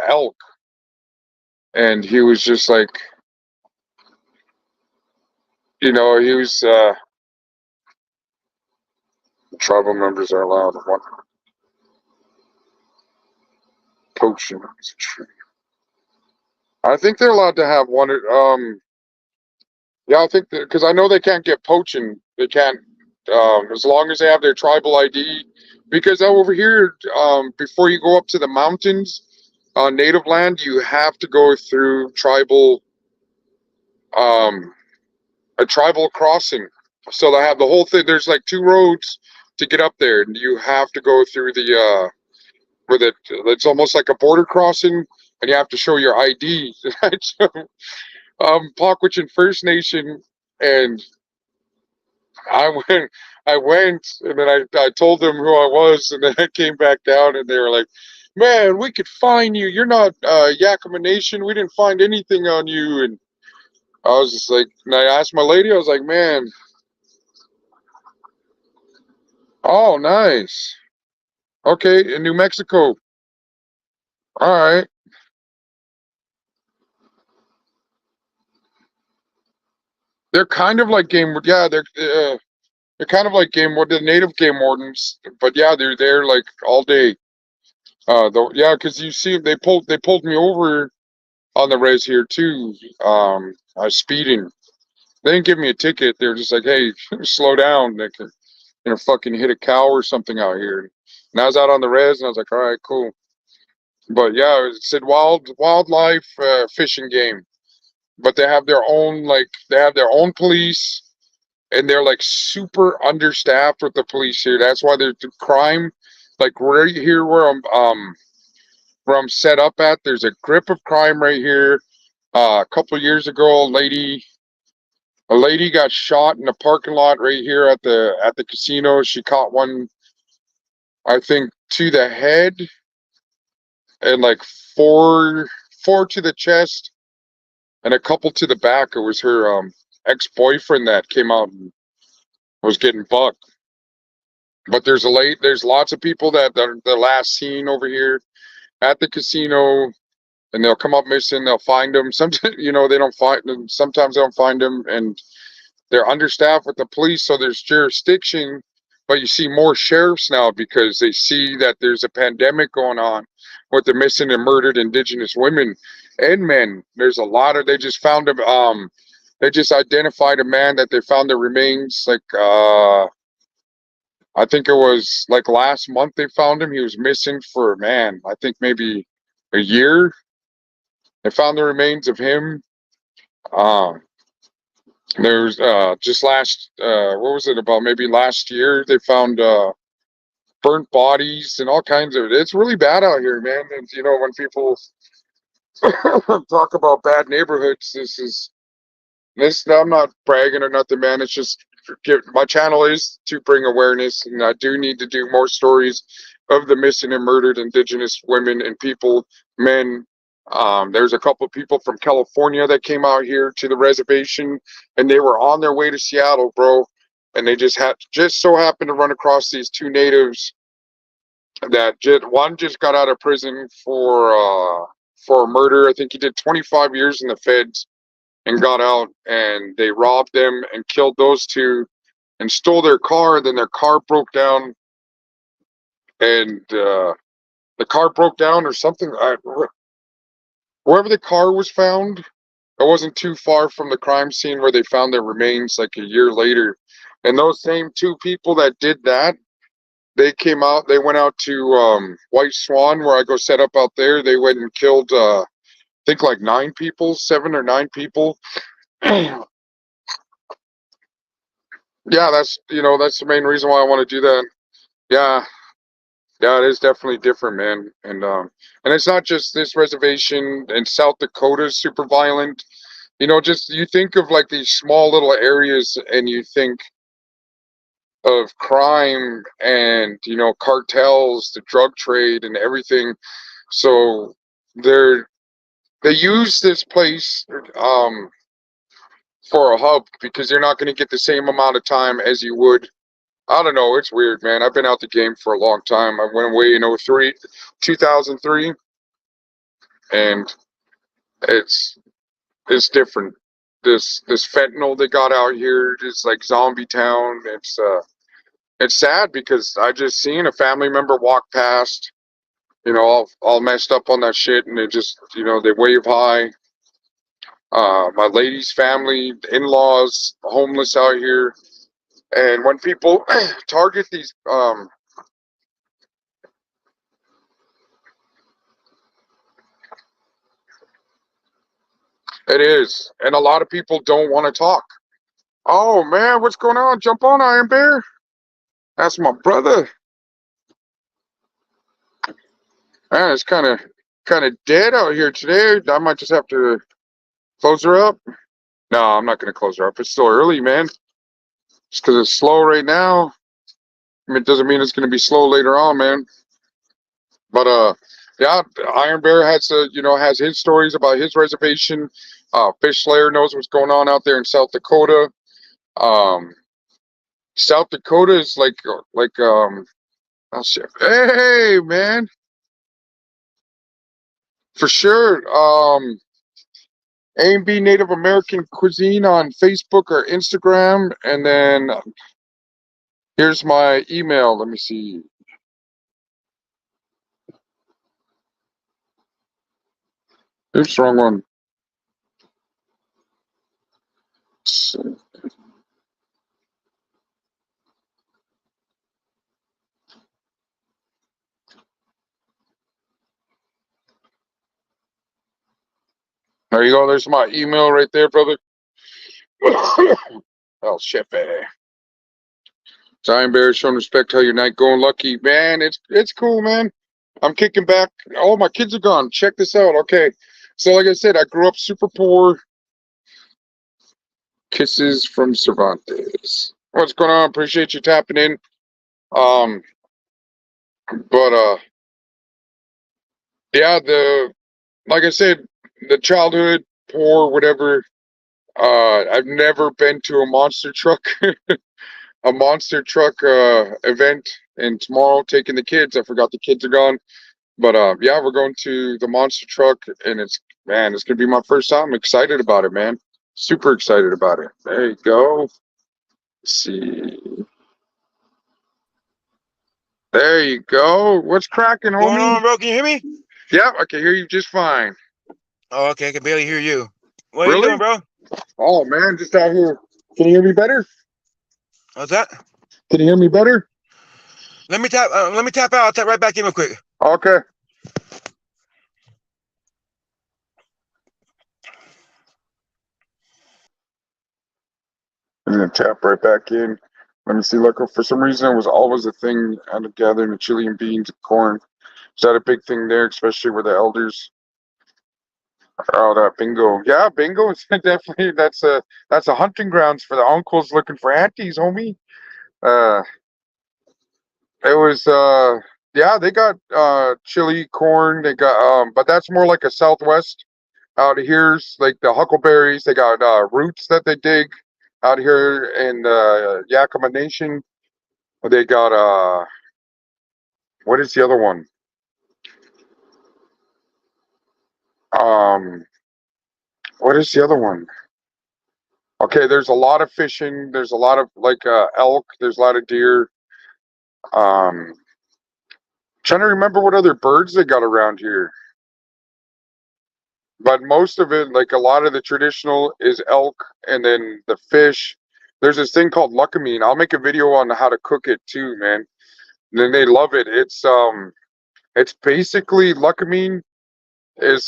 elk. And he was just like, he was tribal members are allowed one potion. I think they're allowed to have one. Yeah, I think because I know they can't get poaching. They can't as long as they have their tribal ID. Because over here, before you go up to the mountains on native land, you have to go through um, a tribal crossing. So they have the whole thing. There's like two roads to get up there, and you have to go through the where it's almost like a border crossing, and you have to show your ID. So, Pakwachin First Nation, and I went, and then I told them who I was, and then I came back down, and they were like, "Man, we could find you. You're not Yakima Nation. We didn't find anything on you." And I was just like, and I asked my lady, I was like, man, oh, nice. Okay, in New Mexico. All right. They're kind of like yeah, they're kind of like the native game wardens, but yeah, they're there like all day. Though, yeah, because you see, they pulled me over on the res here too. I was speeding. They didn't give me a ticket. They were just like, hey, slow down. They could, fucking hit a cow or something out here. And I was out on the res, and I was like, all right, cool. But yeah, it said wildlife fishing game. But they have their own police, and they're like super understaffed with the police here. That's why there's the crime, like right here where I'm set up at. There's a grip of crime right here. A couple of years ago, a lady got shot in a parking lot right here at the casino. She caught one, I think, to the head and like four to the chest and a couple to the back. It was her ex-boyfriend that came out and was getting bucked. But there's lots of people that are the last seen over here at the casino, and they'll come up missing. They'll find them. Sometimes they don't find them. Sometimes they don't find them, and they're understaffed with the police, so there's jurisdiction. But you see more sheriffs now because they see that there's a pandemic going on with the missing and murdered Indigenous women and men. There's a lot of. They just found them. They just identified a man that they found the remains. Like I think it was like last month they found him. He was missing for, man, I think maybe a year. They found the remains of him. Um, there's just what was it, about maybe last year they found burnt bodies and all kinds of. It's really bad out here, man. And when people talk about bad neighborhoods, this. I'm not bragging or nothing, man. It's just my channel is to bring awareness, and I do need to do more stories of the missing and murdered Indigenous women and people, men. There's a couple of people from California that came out here to the reservation, and they were on their way to Seattle, bro. And they just so happened to run across these two natives that one just got out of prison for a murder. I think he did 25 years in the feds and got out, and they robbed them and killed those two and stole their car. Then their car broke down, and the car broke down or something. Wherever the car was found, it wasn't too far from the crime scene where they found their remains like a year later. And those same two people that did that, they went out to White Swan, where I go set up out there. They went and killed, I think, like 9 people, 7 or 9 people. Yeah, that's the main reason why I want to do that. Yeah, yeah, it is definitely different, man. And it's not just this reservation. In South Dakota is super violent. Just you think of like these small little areas, and you think of crime and cartels, the drug trade, and everything. So they're they use this place for a hub because you're not going to get the same amount of time as you would. I don't know. It's weird, man. I've been out the game for a long time. I went away in 2003, and it's it's different. This fentanyl they got out here is like zombie town. It's sad because I just seen a family member walk past, all messed up on that shit, and they wave hi. My lady's family, in-laws, homeless out here. And when people target these, it is, and a lot of people don't want to talk. Oh man, what's going on? Jump on, Iron Bear. That's my brother. Man, it's kind of dead out here today. I might just have to close her up. No, I'm not gonna close her up. It's still early, man. Just because it's slow right now. I mean, it doesn't mean it's gonna be slow later on, man. But Yeah, Iron Bear has has his stories about his reservation. Fish Slayer knows what's going on out there in South Dakota. Um, South Dakota is oh shit. Hey man, for sure. A&B Native American Cuisine on Facebook or Instagram, and then here's my email. Let me see. Oops, wrong one. There you go. There's my email right there, brother. Oh shit, man. Zion Bear showing respect. How your night going, Lucky? Man, it's cool, man. I'm kicking back. All my kids are gone. Check this out. Okay, so like I said, I grew up super poor. Kisses from Cervantes. What's going on? Appreciate you tapping in. Um, but yeah, the like I said, the childhood poor, whatever. I've never been to a monster truck, a monster truck event. And tomorrow, taking the kids. I forgot the kids are gone. But yeah, we're going to the monster truck, and it's gonna be my first time. I'm excited about it, man. Super excited about it. There you go. Let's see. There you go. What's cracking, What's going homie? on, bro? Can you hear me? Yep, I can hear you just fine. Oh, okay. I can barely hear you. What are you doing, Really? bro? Oh man, just out here. Can you hear me better? What's that? Can you hear me better? Let me tap. Let me tap out. I'll tap right back in real quick. Okay. I'm gonna tap right back in. Let me see. Look, for some reason, it was always a thing out of gathering the chili and beans and corn. Is that a big thing there, especially with the elders? Oh, that bingo. Yeah, bingo is definitely that's a hunting grounds for the uncles looking for aunties, homie. Uh, it was yeah, they got chili, corn. They got but that's more like a Southwest. Out here's like the huckleberries. They got roots that they dig out here in Yakima Nation. They got what is the other one? Um, what is the other one? Okay, there's a lot of fishing. There's a lot of like elk. There's a lot of deer. Um, trying to remember what other birds they got around here. But most of it, like a lot of the traditional, is elk, and then the fish. There's this thing called luckamine. I'll make a video on how to cook it too, man. And then they love it. It's basically luckamine is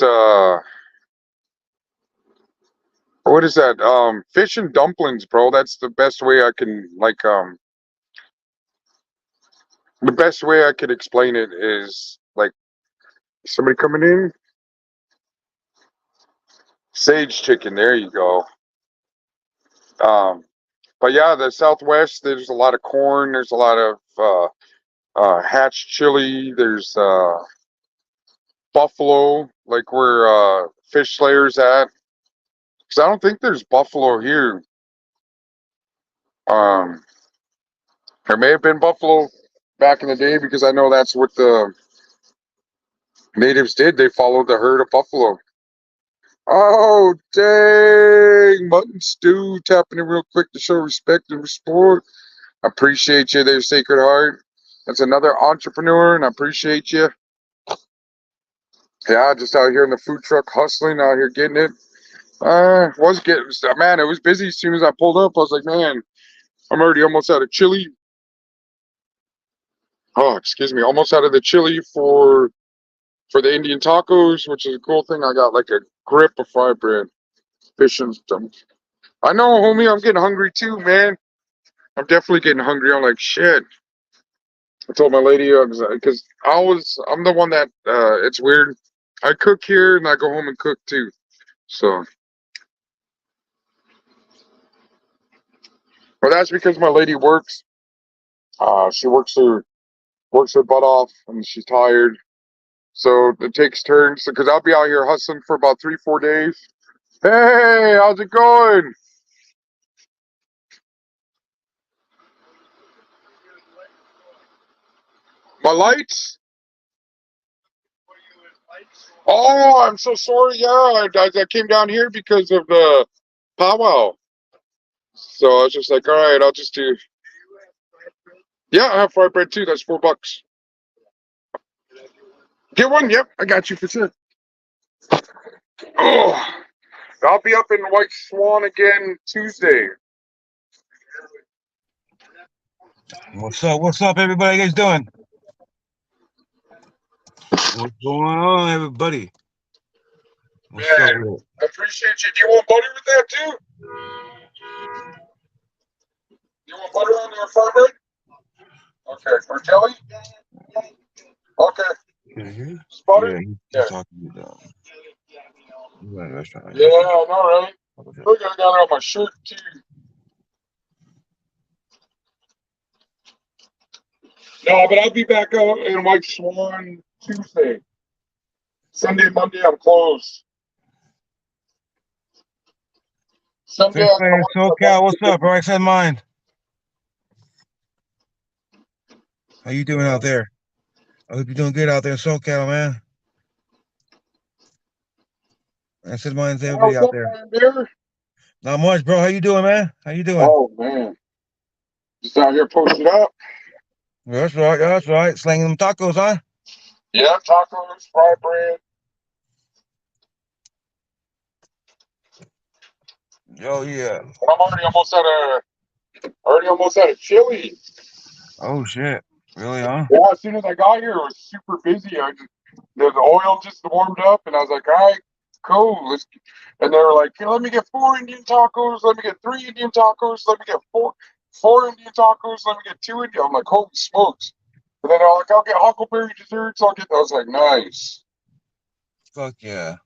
what is that? Fish and dumplings, bro. That's the best way I can the best way I could explain it is like somebody coming in. Sage chicken. There you go. Um, but yeah, the Southwest. There's a lot of corn. There's a lot of hatch chili. There's buffalo, like where Fish Slayer's at. Because I don't think there's buffalo here. Um, there may have been buffalo back in the day because I know that's what the natives did. They followed the herd of buffalo. Oh, dang. Mutton stew tapping in real quick to show respect and support. Appreciate you there, Sacred Heart. That's another entrepreneur, and I appreciate you. Yeah, just out here in the food truck hustling, out here getting it. Was getting man, it was busy as soon as I pulled up. I was like, man, I'm already almost out of chili. Oh, excuse me, almost out of the chili for the Indian tacos, which is a cool thing. I got like a grip of fried bread, fish and stuff. I know, homie, I'm getting hungry too, man. I'm definitely getting hungry. I'm like, shit. I told my lady because I'm the one that it's weird. I cook here and I go home and cook too. So, but that's because my lady works. She works her butt off and she's tired. So it takes turns because I'll be out here hustling for about 3, 4 days. Hey, how's it going? My lights? Oh, I'm so sorry. Yeah, I came down here because of the powwow. So I was just like, all right, I'll just do. Yeah, I have fried bread too. That's $4. Get one. Yep, I got you for sure. Oh, I'll be up in White Swan again Tuesday. What's up? What's up, everybody? How you guys doing? What's going on, everybody? What's up Man, with it? I appreciate you. Do you want butter with that too? You want butter on your fried bread? Okay. Or jelly? Okay. Can you hear me? Butter? Yeah, Yeah. he's talking to you at a restaurant. Yeah, I know, right? Look, I got it on my shirt too. No, but I'll be back out in White Swan Tuesday. Sunday, Monday, I'm closed. Sunday, I Fishman, SoCal, what's up, bro? I said mine. How you doing out there? I hope you're doing good out there in SoCal, man. I said mine to everybody What's out up, there. man, there? Not much, bro. How you doing, man? How you doing? Oh, man. Just out here posted up. Yeah, that's right. Yeah, that's right. Slanging them tacos, huh? Yeah, tacos, fried bread. Oh yeah. And I'm already almost out of chili. Oh shit. Really, huh? Yeah, as soon as I got here, it was super busy. The oil just warmed up, and I was like, all right, cool. And they were like, let me get 4 Indian tacos. Let me get 3 Indian tacos. Let me get four Indian tacos. Let me get 2 Indian. I'm like, holy smokes. And then they're like, I'll get huckleberry desserts. I was like, nice. Fuck yeah.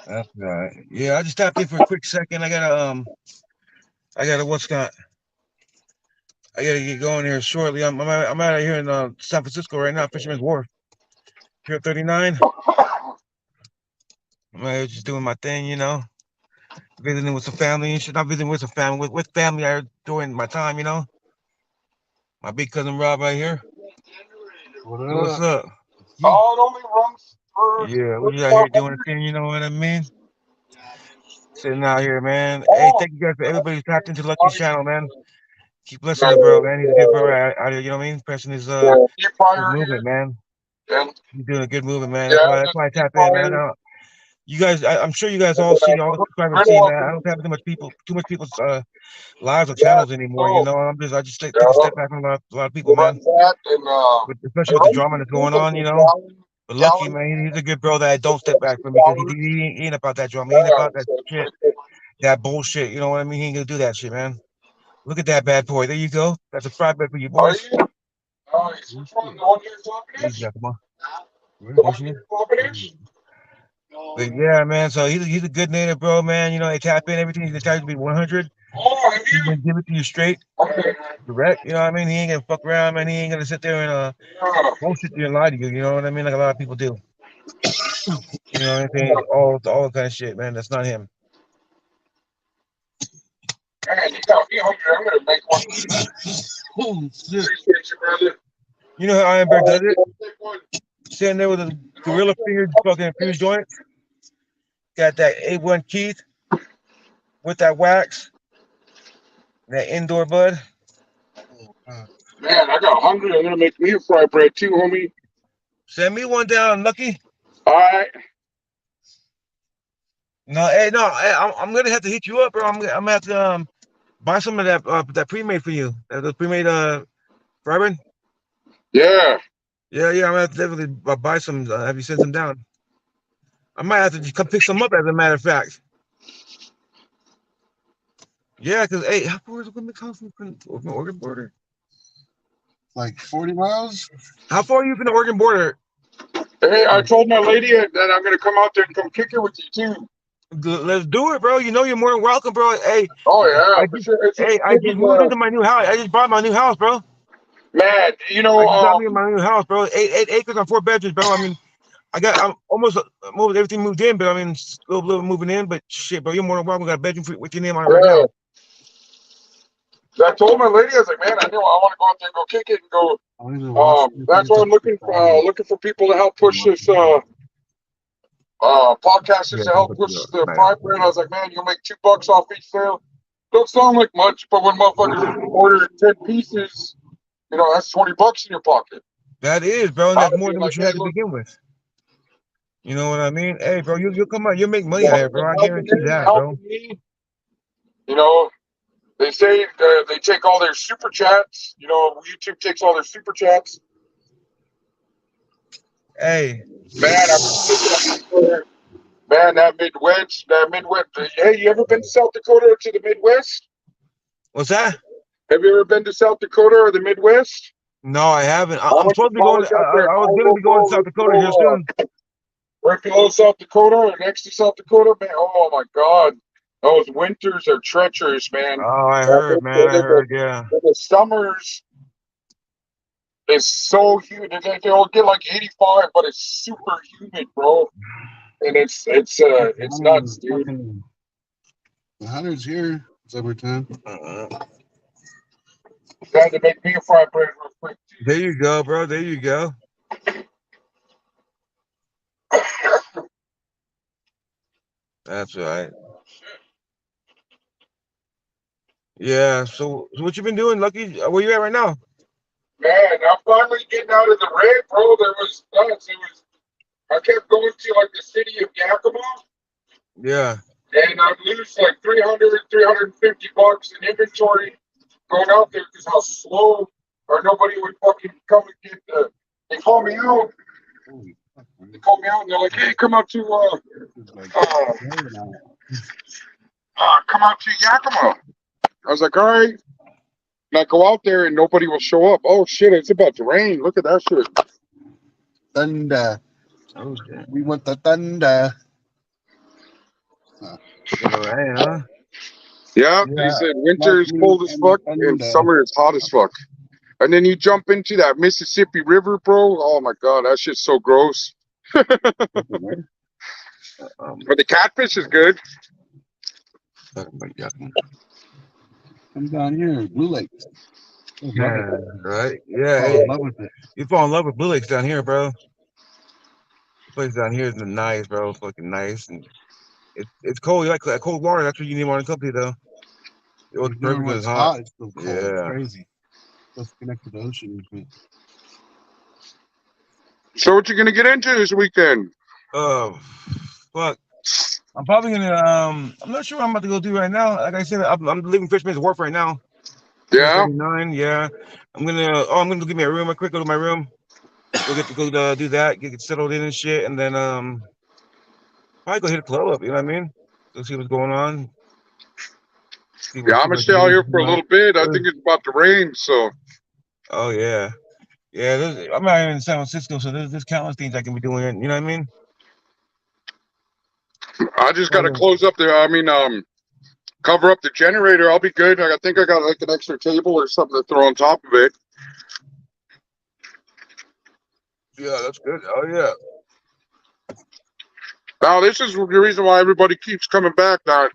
That's right. Yeah, I just tapped in for a quick second. I gotta get going here shortly. I'm out of here in San Francisco right now, Fisherman's Wharf. Here at 39. I'm out here just doing my thing, visiting with some family and shit. Not visiting with some family, with family during my time, My big cousin Rob right here. What's up? Oh, it only runs for Yeah, we just out here doing a 3,500. thing, you know what I mean? Sitting out here, man. Hey, Oh, thank you guys for everybody who's tapped into Lucky's nice. channel, man. Keep listening, bro, man. He's a good bro out here, you know what I mean? Pressing Deep his fryer movement, here. man. And He's doing a good movement, man. yeah, That's just why I deep tap in, man. fryer. You guys, I'm sure you guys And all then see I all the put subscribers see, griddle man. up in I the don't have too much people's lives or yeah, channels anymore. so I just take a yeah, step back from a lot of it people, man. runs that and Especially it with the runs drama pretty that's good, going like on, a gallon, But Lucky, gallon, man, he's a good bro that I don't step back from because $60. he ain't about that drama. He ain't Yeah, about that so it's shit, pretty good. that bullshit. You know what I mean? He ain't gonna do that shit, man. Look at that bad boy. There you go. That's a fried bread for you Are boys. you? Nice. Which one? The one you're flopping Easy, ish? Giacomo. The one you're flopping ish? But yeah, man. So he's a good native, bro, man. They tap in everything. He tries to be 100. Oh, have He's you? gonna give it to you straight, Okay. direct. You know what I mean? He ain't gonna fuck around, man. He ain't gonna sit there and Yeah. bullshit you and lie to you. You know what I mean? Like a lot of people do. You know what I mean? All kind of shit, man. That's not him. Man, you got me hungry. I'm gonna make one. Holy shit. Appreciate you, brother. You know how Ironberg All does right, it? yeah, take one. Sitting there with a gorilla finger fucking fuse joint. Got that A1 Keith with that wax, that indoor bud. Man, I got hungry. I'm gonna make me a fried bread too, homie. Send me one down, Lucky. All right. No, hey, no, I'm gonna have to hit you up, bro. I'm gonna have to buy some of that pre-made for you. The pre-made bourbon. Yeah. Yeah, I'm gonna have to definitely buy some. Have you send some down? I might have to just come pick some up, as a matter of fact. Yeah, because hey, how far is it gonna come from the Oregon border? Like 40 miles? How far are you from the Oregon border? Hey, I told my lady that I'm gonna come out there and come kick it with you too. Let's do it, bro. You know you're more than welcome, bro. Hey, Oh yeah, I for just sure. It's hey, just I good just with moved into my new house. I just bought my new house, bro. Man, I just got me in my new house, bro. Eight acres on 4 bedrooms, bro. I mean, I'm almost moved everything moved in, but I mean, a little moving in. But shit, bro, you're more than welcome. We got a bedroom with your name on it right now. I told my lady, I was like, man, I want to go out there and go kick it and go. That's why I'm looking for people to help push this podcasters to help push the fry bread. I was like, man, you'll make $2 off each sale. Don't sound like much, but when motherfuckers order 10 pieces, that's $20 in your pocket. That is, bro, and that's more than what you had to begin with. You know what I mean? Hey, bro, you'll come out, you'll make money out here, bro. I guarantee that, bro. They say they take all their super chats. YouTube takes all their super chats. Hey, man, that Midwest. Hey, you ever been to South Dakota or to the Midwest? What's that? Have you ever been to South Dakota or the Midwest? No, I haven't. I'm supposed to be going. I was going to be going to South Dakota here soon. Right below South Dakota or next to South Dakota, man. Oh my God, those winters are treacherous, man. Oh, I heard, man. I heard, yeah. The summers is so humid. They'll get like 85, but it's super humid, bro. And it's nuts, dude. The 100's here. Summertime. Had to make me a fried bread real quick. There you go, bro. There you go. That's right. Yeah. So what you been doing, Lucky? Where you at right now? Man, I'm finally getting out of the red, bro. There was nuts. I kept going to like the city of Yakima. Yeah. And I'd lose like $350 in inventory going out there because how slow or nobody would fucking come and get they call me out. They call me out and they're like, hey, come out to Yakima. I was like, all right. And I go out there and nobody will show up. Oh shit, it's about to rain. Look at that shit. Thunder. Okay. We want the thunder. Rain, huh? Yeah, he said winter is cold as fuck and summer is hot as fuck. And then you jump into that Mississippi River, bro. Oh my God, that shit's so gross. But the catfish is good. Come down here, Blue Lakes. Yeah, right? Yeah, hey, you fall in love with Blue Lakes down here, bro. The place down here is nice, bro. Fucking nice, and it's cold. You like that cold water? That's what you need more in company, though. It was perfect because it's hot. It's still cold. Yeah, it's crazy. Let's connect to the ocean. So what you gonna get into this weekend? Fuck. I'm probably gonna. I'm not sure what I'm about to go do right now. Like I said, I'm leaving Fishman's Wharf right now. Yeah. 39, yeah. I'm gonna give me a room real quick. Go to my room. Go do that. Get settled in and shit, and then probably go hit a club up. You know what I mean? Go see what's going on. Yeah, I'm gonna stay out here for a little bit. I think it's about to rain, so. Oh yeah, yeah. I'm not even in San Francisco, so there's countless things I can be doing. You know what I mean? I just gotta close up cover up the generator. I'll be good. I think I got like an extra table or something to throw on top of it. Yeah, that's good. Oh yeah. Now this is the reason why everybody keeps coming back. That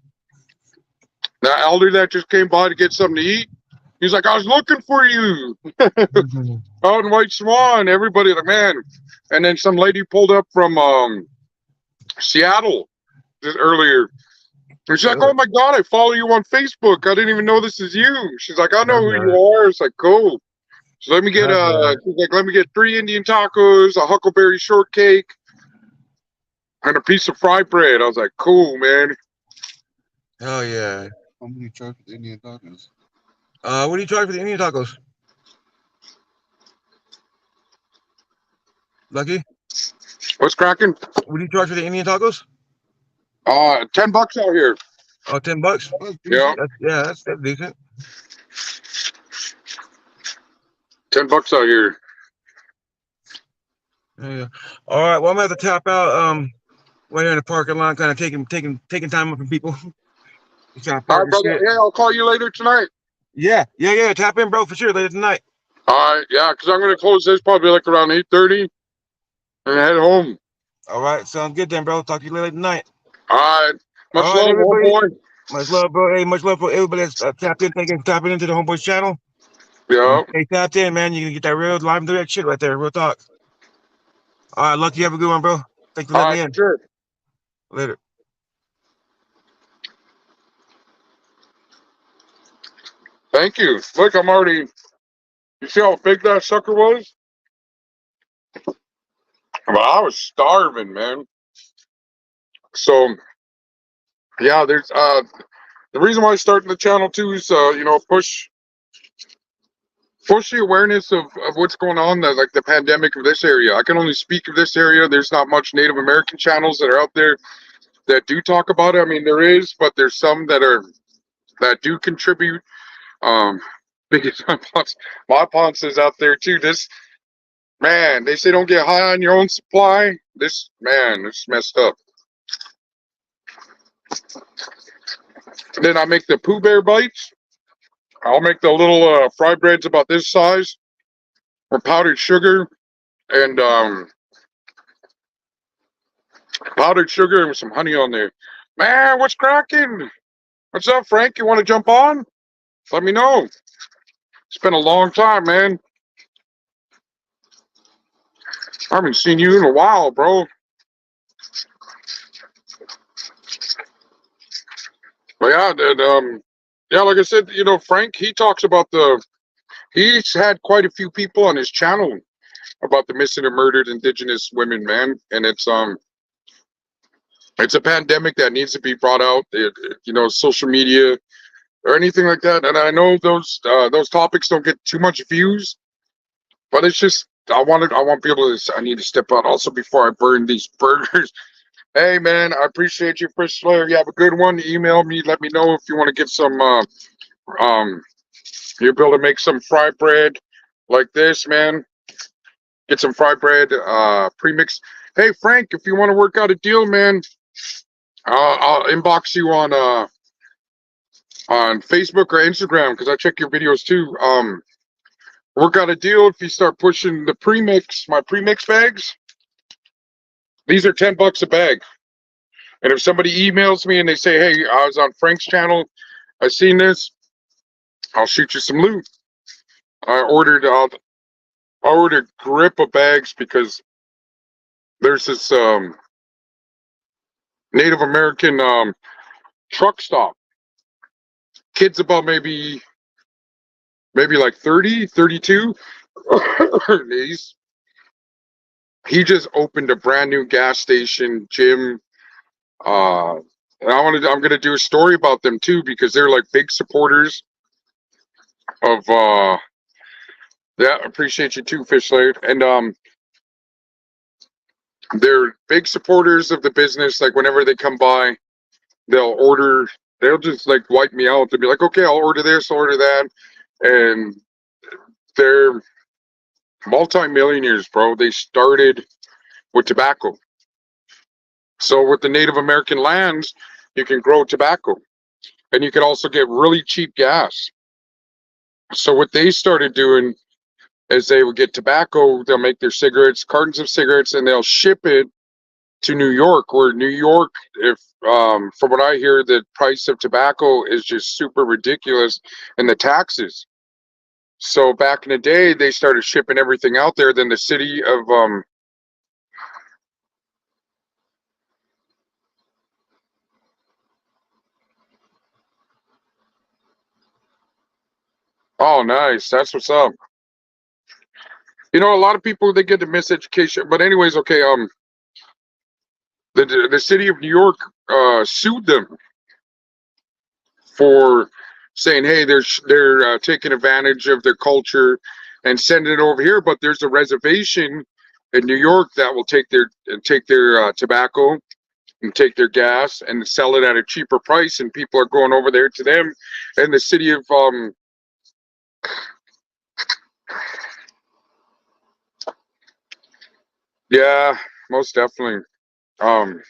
elder that just came by to get something to eat. He's like, I was looking for you. Out in White Swan. Everybody, like, man. And then some lady pulled up from Seattle just earlier. And she's like, oh my God, I follow you on Facebook. I didn't even know this is you. She's like, I know who you are. It's like, cool. So let me get let me get 3 Indian tacos, a huckleberry shortcake, and a piece of fried bread. I was like, cool, man. Oh yeah. How many you charge for the Indian tacos? What do you charge for the Indian tacos? Lucky? What's cracking? What do you charge for the Indian tacos? $10 out here. Oh, $10? Yeah. That's decent. $10 out here. Yeah. All right. Well, I'm gonna have to tap out. Right here in the parking lot, kind of taking time up from people. All right, brother. Yeah, I'll call you later tonight. Yeah. Tap in, bro, for sure later tonight. All right, yeah, because I'm gonna close this probably like around 8:30 and head home. All right, sounds good then, bro. Talk to you later tonight. All right, All much right, love, everybody. homeboy. Much love, bro. Hey, much love for everybody that's tapped in. Thank you for tapping into the Homeboys channel. Yeah. Stay tapped in, man. You can get that real live and direct shit right there. Real talk. All right, Lucky, have a good one, bro. Thanks for All letting right, me for in. sure. Later. Thank you. Look, I'm already. You see how big that sucker was? Well, I was starving, man. So yeah, there's the reason why I started the channel too is push the awareness of what's going on, like the pandemic of this area. I can only speak of this area. There's not much Native American channels that are out there that do talk about it. I mean, there is, but there's some that do contribute. Um, because my Ponce is out there too. This man, they say don't get high on your own supply. This man, it's messed up. And then I make the Pooh Bear bites. I'll make the little fry breads about this size with powdered sugar and some honey on there. Man, what's cracking? What's up, Frank? You want to jump on? Let me know. It's been a long time, man. I haven't seen you in a while, bro. But yeah, yeah, like I said, Frank, he talks about he's had quite a few people on his channel about the missing and murdered Indigenous women, man, and it's a pandemic that needs to be brought out. Social media or anything like that. And I know those topics don't get too much views, but it's just I want people to. I need to step out also before I burn these burgers. Hey man, I appreciate you, Chris Slayer. You have a good one. Email me. Let me know if you want to get some. Um, you're able to make some fry bread like this, man. Get some fry bread, premix. Hey Frank, if you want to work out a deal, man, I'll inbox you on Facebook or Instagram because I check your videos too. Work out a deal if you start pushing the premix, my premix bags. These are $10 a bag. And if somebody emails me and they say, "Hey, I was on Frank's channel, I seen this," I'll shoot you some loot. I ordered I ordered a grip of bags because there's this Native American truck stop. Kids about maybe like 30, 32. He just opened a brand new gas station, gym. And I'm gonna do a story about them too because they're like big supporters of yeah, appreciate you too, Fishler. And they're big supporters of the business. Like whenever they come by, they'll order. They'll just like wipe me out. They'll be like, "Okay, I'll order this, I'll order that," and they're multi-millionaires, bro. They started with tobacco. So with the Native American lands, you can grow tobacco, and you can also get really cheap gas. So what they started doing is they would get tobacco. They'll make their cigarettes, cartons of cigarettes, and they'll ship it to New York. Where New York, if from what I hear, the price of tobacco is just super ridiculous, and the taxes. So back in the day, they started shipping everything out there. Then the city of oh, nice, that's what's up. A lot of people they get the miseducation. But anyways, okay. The city of New York sued them for saying, "Hey, they're taking advantage of their culture and sending it over here." But there's a reservation in New York that will take their tobacco and take their gas and sell it at a cheaper price, and people are going over there to them. And the city of yeah, most definitely. Um,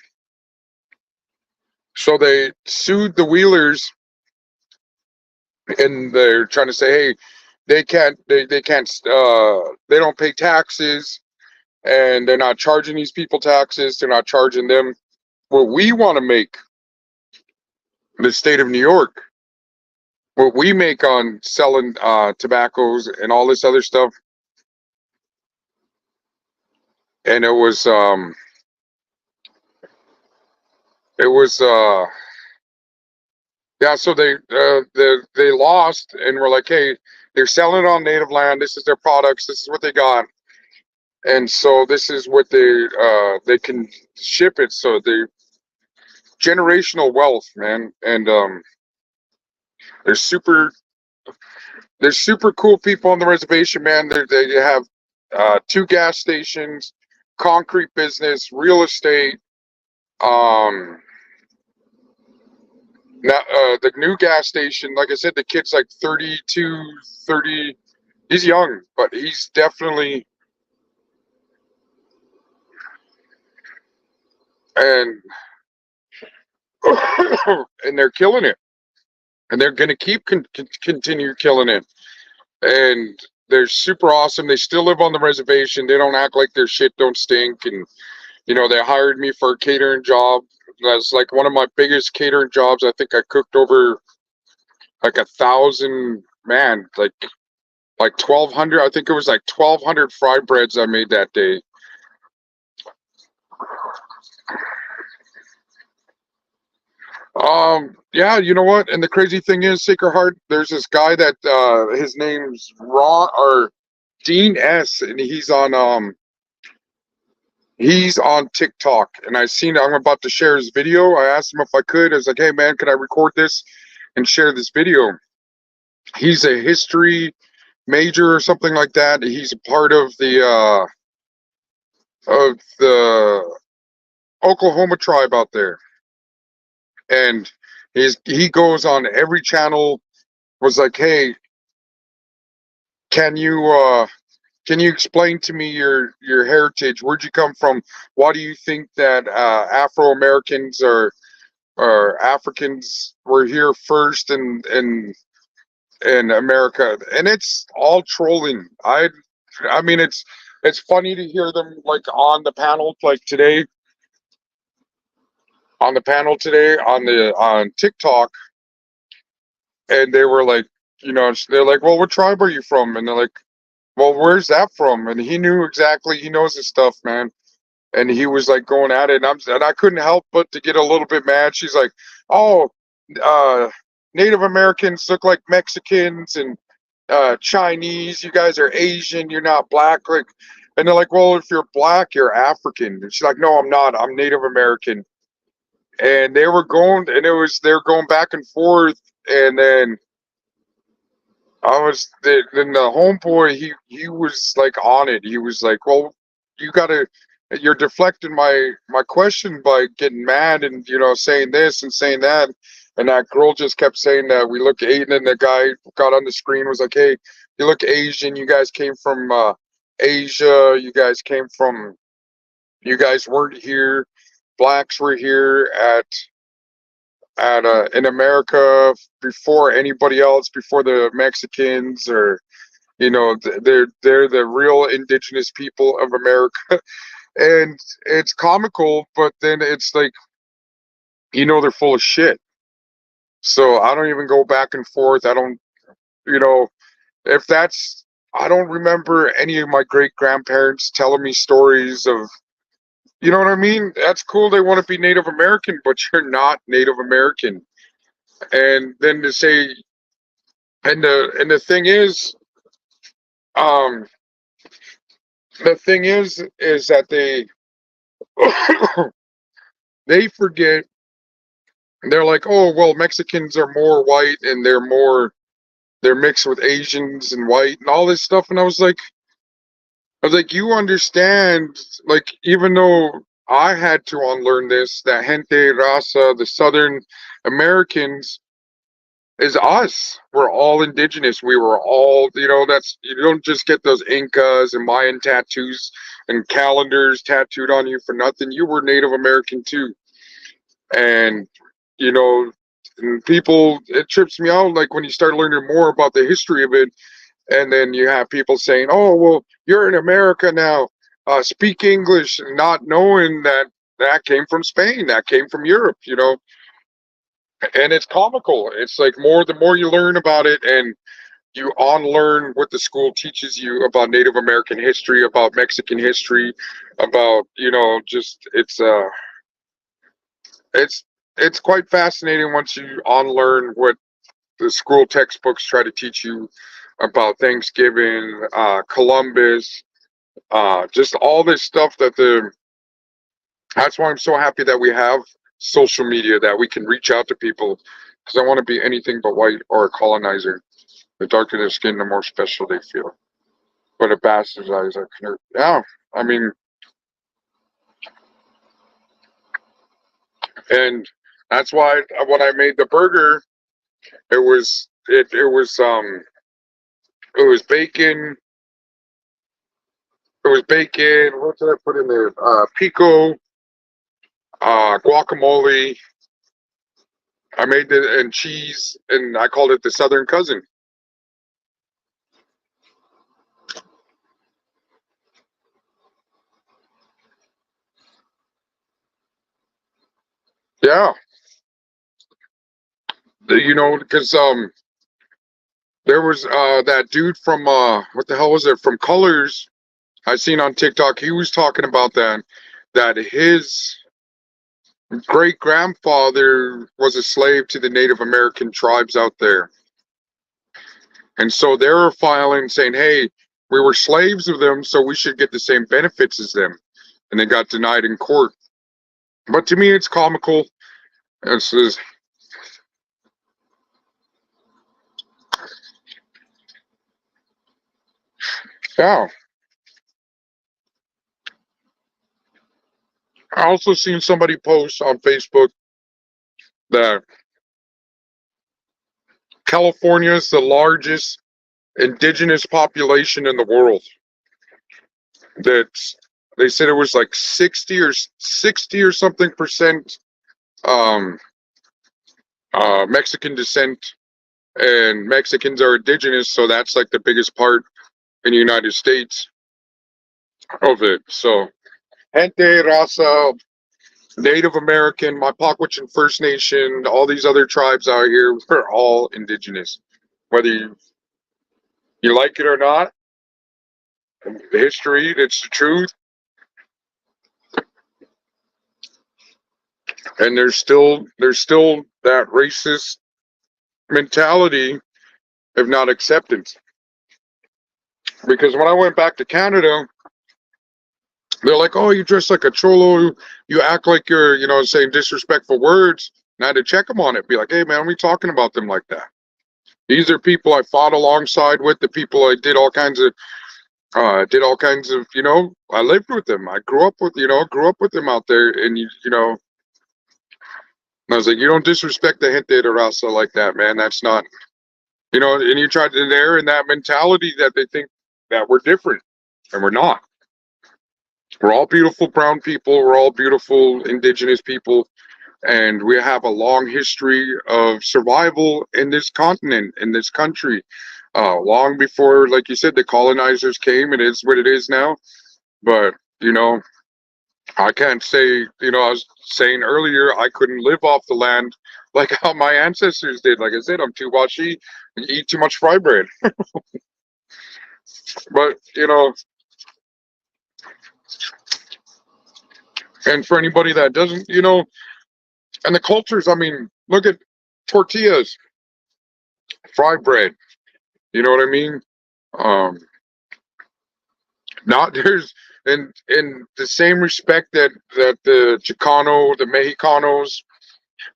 so they sued the Wheelers, and they're trying to say, "Hey, they can't they don't pay taxes, and they're not charging these people taxes. They're not charging them what we want to make. The state of New York, what we make on selling tobaccos and all this other stuff. And it was yeah, so they lost, and we're like, hey, they're selling it on native land. This is their products. This is what they got, and so this is what they can ship it. So the generational wealth, man, and they're super they're super cool people on the reservation, man. They have 2 gas stations, concrete business, real estate. Um, Now, the new gas station, like I said, the kid's like 32, 30. He's young, but he's definitely, and and they're killing it, and they're gonna keep continue killing it, and they're super awesome. They still live on the reservation. They don't act like their shit don't stink, and they hired me for a catering job. That's like one of my biggest catering jobs. I think I cooked over like 1,000, man, like 1,200. I think it was like 1,200 fry breads I made that day. Yeah, you know what? And the crazy thing is, Sacred Heart, there's this guy that his name's Ron or Dean S, and he's on TikTok, and I'm about to share his video. I asked him if I could. I was like, hey man, can I record this and share this video? He's a history major or something like that. He's a part of the Oklahoma tribe out there, and he goes on every channel. Was like, hey, can you explain to me your heritage? Where'd you come from? Why do you think that Afro Americans or Africans were here first in America? And it's all trolling. I mean, it's funny to hear them like on the panel like today. On the panel today on TikTok, and they were like, they're like, well, what tribe are you from? And they're like, well, where's that from? And he knew exactly. He knows his stuff, man. And he was like going at it, and I couldn't help but to get a little bit mad. She's like, oh, uh, Native Americans look like Mexicans and Chinese. You guys are Asian. You're not black. Like, and they're like, well, if you're black, you're African. And she's like, no, I'm not. I'm Native American. And they were going, and they were going back and forth, and then then the homeboy, he was like on it. He was like, well, you're deflecting my question by getting mad and saying this and saying that. And that girl just kept saying that we look Asian, and the guy got on the screen was like, hey, you look Asian. You guys came from Asia. You guys weren't here. Blacks were here in America before anybody else, before the Mexicans, or they're the real indigenous people of America. And it's comical, but then it's like, they're full of shit. So I don't even go back and forth. I don't, if that's, I don't remember any of my great grandparents telling me stories of, you know what I mean? That's cool. They want to be Native American, but you're not Native American. And then to say, and the thing is, um, is that they they forget. They're like, oh well, Mexicans are more white, and they're mixed with Asians and white and all this stuff. And I was like, you understand? Like, even though I had to unlearn this, that gente raza, the Southern Americans, is us. We're all indigenous. We were all, that's, you don't just get those Incas and Mayan tattoos and calendars tattooed on you for nothing. You were Native American too. And, you know, and people, it trips me out, like when you start learning more about the history of it, And then you have people saying, "Oh, well, you're in America now. Speak English," not knowing that that came from Spain, that came from Europe, you know. And it's comical. It's like more the more you learn about it, and you unlearn what the school teaches you about Native American history, about Mexican history, about just it's it's quite fascinating once you unlearn what the school textbooks try to teach you about Thanksgiving, Columbus, just all this stuff that's why I'm so happy that we have social media, that we can reach out to people, because I want to be anything but white or a colonizer. The darker their skin, the more special they feel. But a bastard's eyes are clear. Yeah, I mean, and that's why when I made the burger, it was bacon. It was bacon. What did I put in there? Pico, guacamole. I made it and cheese, and I called it the Southern Cousin. Yeah, because there was that dude from what the hell was it, from Colors, I seen on TikTok. He was talking about that his great grandfather was a slave to the Native American tribes out there. And so they were filing saying, "Hey, we were slaves of them, so we should get the same benefits as them." And they got denied in court. But to me, it's comical. It's just, yeah. I also seen somebody post on Facebook that California is the largest indigenous population in the world. That they said it was like 60 or something percent um, Mexican descent, and Mexicans are indigenous, so that's like the biggest part in the United States of it. So, gente, raza, Native American, my Pakwachin First Nation, all these other tribes out here, we're all indigenous. Whether you like it or not, the history, it's the truth. And there's still that racist mentality of not acceptance. Because when I went back to Canada, they're like, "Oh, you dress like a cholo, you act like you're, saying disrespectful words." And I had to check them on it, be like, "Hey, man, we talking about them like that? These are people I fought alongside with, the people I did all kinds of, I lived with them. I grew up with them out there, and I was like, you don't disrespect the gente de raza like that, man. That's not, and you tried to, they're in that mentality that they think that we're different, and we're not. We're all beautiful brown people. We're all beautiful indigenous people. And we have a long history of survival in this continent, in this country. Long before, like you said, the colonizers came. It is what it is now. But, I can't say, I was saying earlier, I couldn't live off the land like how my ancestors did. Like I said, I'm too washy and eat too much fry bread. But, and for anybody that doesn't, and the cultures, I mean, look at tortillas, fried bread. You know what I mean? Um, Not there's in the same respect that the Chicano, the Mexicanos,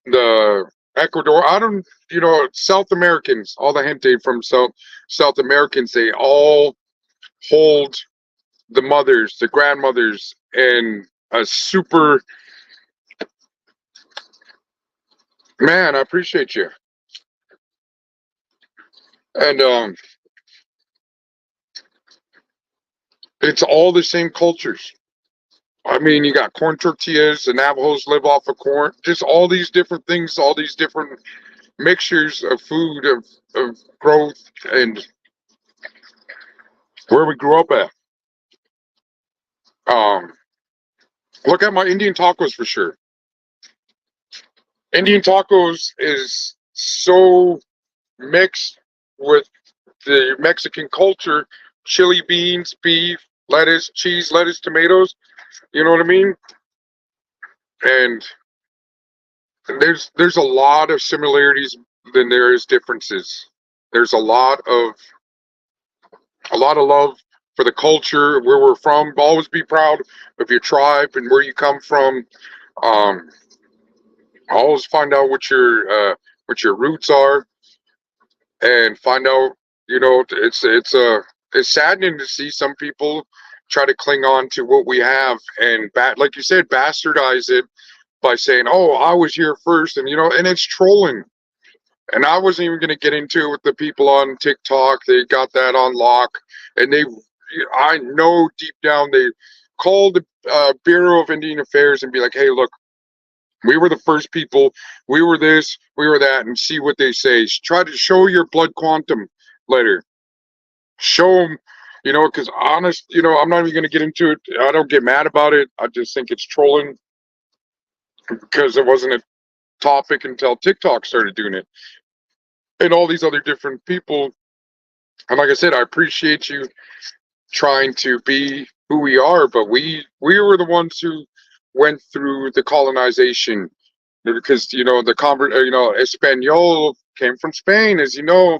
the Ecuador, I don't, South Americans, all the gente from South Americans, they all hold the mothers, the grandmothers, and a super man. I appreciate you. And it's all the same cultures. I mean, you got corn tortillas, the Navajos live off of corn, just all these different things, all these different mixtures of food, of growth, and where we grew up at. Um, Look at my Indian tacos for sure. Indian tacos is so mixed with the Mexican culture, chili beans, beef, lettuce, cheese, lettuce, tomatoes. You know what I mean? And there's a lot of similarities than there is differences. There's a lot of love for the culture, where we're from. Always be proud of your tribe and where you come from. Um, Always find out what your roots are, and find out. It's saddening to see some people try to cling on to what we have and like you said, bastardize it by saying, "Oh, I was here first," and it's trolling. And I wasn't even going to get into it with the people on TikTok. They got that on lock, and I know deep down they call the Bureau of Indian Affairs and be like, "Hey, look, we were the first people. We were this, we were that," and see what they say. Try to show your blood quantum later. Show them, because I'm not even going to get into it. I don't get mad about it. I just think it's trolling because it wasn't a topic until TikTok started doing it, and all these other different people. And like I said, I appreciate you trying to be who we are, but we were the ones who went through the colonization, because Espanol came from Spain, as you know,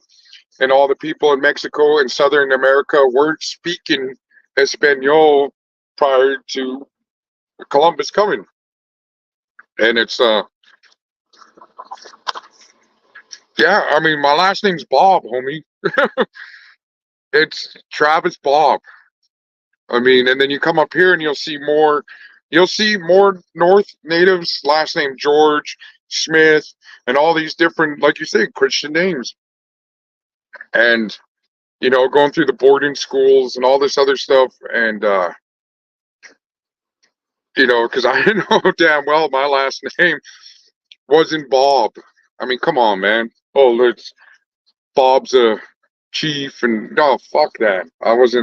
and all the people in Mexico and Southern America weren't speaking Espanol prior to Columbus coming. And it's yeah, I mean, my last name's Bob, homie. It's Travis Bob. I mean, and then you come up here and you'll see more North natives, last name George, Smith, and all these different, like you say, Christian names. And, going through the boarding schools and all this other stuff. And, because I know damn well my last name wasn't Bob. I mean, come on, man. Oh, Bob's a chief, and no, fuck that. I would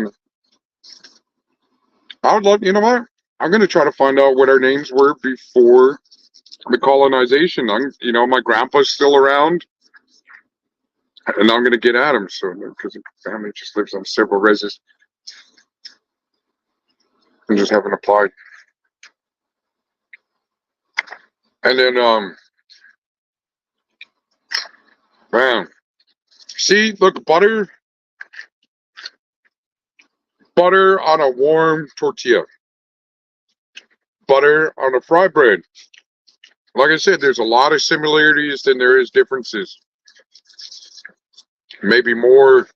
love, you know what? I'm gonna try to find out what our names were before the colonization. My grandpa's still around, and I'm gonna get at him. So, because the family just lives on several reses and just haven't applied. And then, man, see, look, butter on a warm tortilla, butter on a fried bread. Like I said, there's a lot of similarities than there is differences. Maybe more.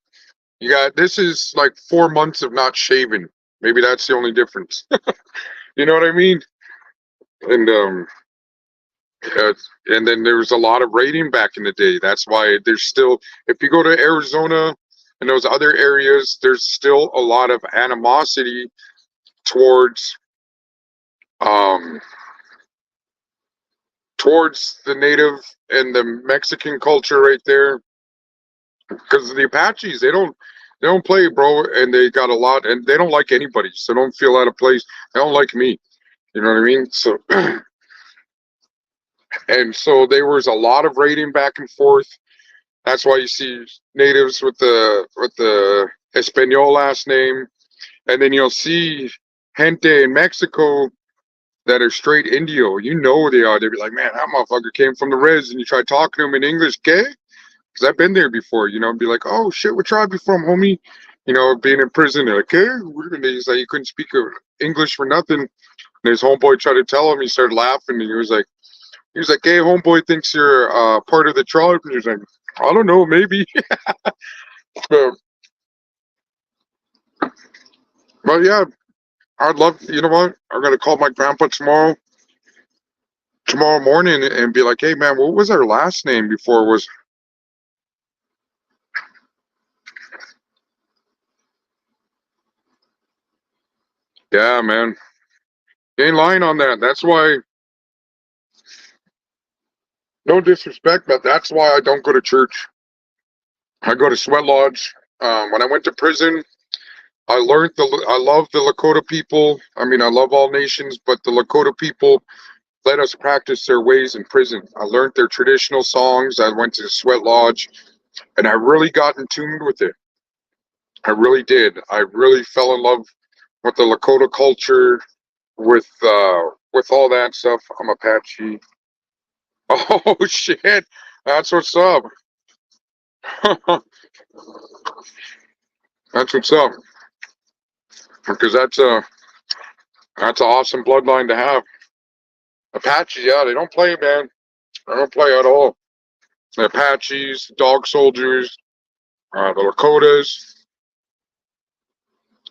This is like 4 months of not shaving. Maybe that's the only difference. You know what I mean? And and then there was a lot of raiding back in the day. That's why there's still, if you go to Arizona and those other areas, there's still a lot of animosity towards um towards the native and the Mexican culture right there, because the Apaches, they don't play, bro, and they got a lot, and they don't like anybody, so don't feel out of place. They don't like me. You know what I mean? So and so there was a lot of raiding back and forth. That's why you see natives with the Espanol last name, and then you'll see gente in Mexico that are straight Indio. You know they are. They'll be like, "Man, that motherfucker came from the res," and you try talking to him in English, "Gay?" Because I've been there before. Be like, "Oh shit, what tribe you from, homie?" Being in prison, they're like, "Hey," and he's like, he couldn't speak English for nothing. And his homeboy tried to tell him. He started laughing, and he was like, "Hey, homeboy thinks you're part of the tribe." And he was like, "I don't know, maybe." but, but yeah, I'd love. You know what? I'm gonna call my grandpa tomorrow morning, and be like, "Hey, man, what was our last name before it was?" Yeah, man. You ain't lying on that. That's why. No disrespect, but that's why I don't go to church. I go to sweat lodge. When I went to prison, I love the Lakota people. I mean, I love all nations, but the Lakota people let us practice their ways in prison. I learned their traditional songs. I went to the sweat lodge, and I really got in tune with it. I really did. I really fell in love with the Lakota culture, with all that stuff. I'm Apache. Oh shit, that's what's up. That's what's up. Because that's an awesome bloodline to have. Apache, yeah, they don't play, man. They don't play at all. The Apaches, Dog Soldiers, the Lakotas,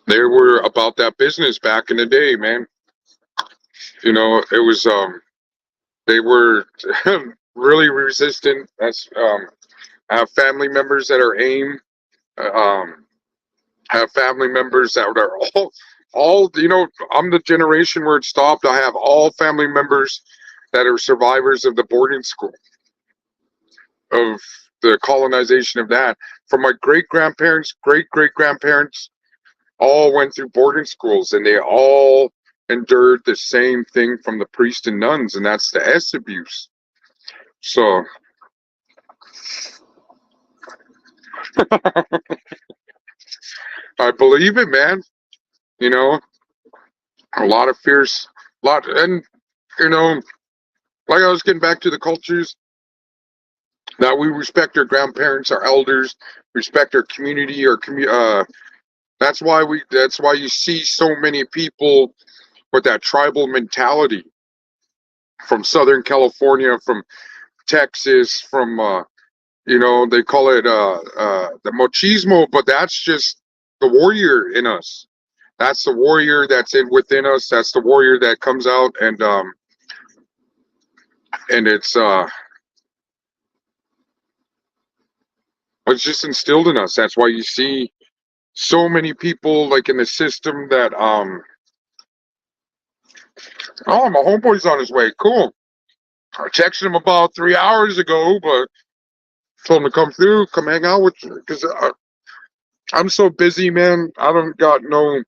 they were about that business back in the day, man. You know, it was they were really resistant. That's I have family members that are AIM. Um, have family members that are all. You know, I'm the generation where it stopped. I have all family members that are survivors of the boarding school, of the colonization of that. From my great grandparents, great great grandparents, all went through boarding schools, and they all endured the same thing from the priests and nuns, and that's the S abuse. So I believe it, man. You know, a lot of fierce, lot, and you know, like I was getting back to the cultures that we respect our grandparents, our elders, respect our community, that's why we. That's why you see so many people with that tribal mentality from Southern California, from Texas, from you know, they call it the machismo, but that's just the warrior in us. That's the warrior that's in within us. That's the warrior that comes out, and it's just instilled in us. That's why you see so many people like in the system that oh, my homeboy's on his way. Cool. I texted him about 3 hours ago, but told him to come through, come hang out with you, because I'm so busy, man. I don't got no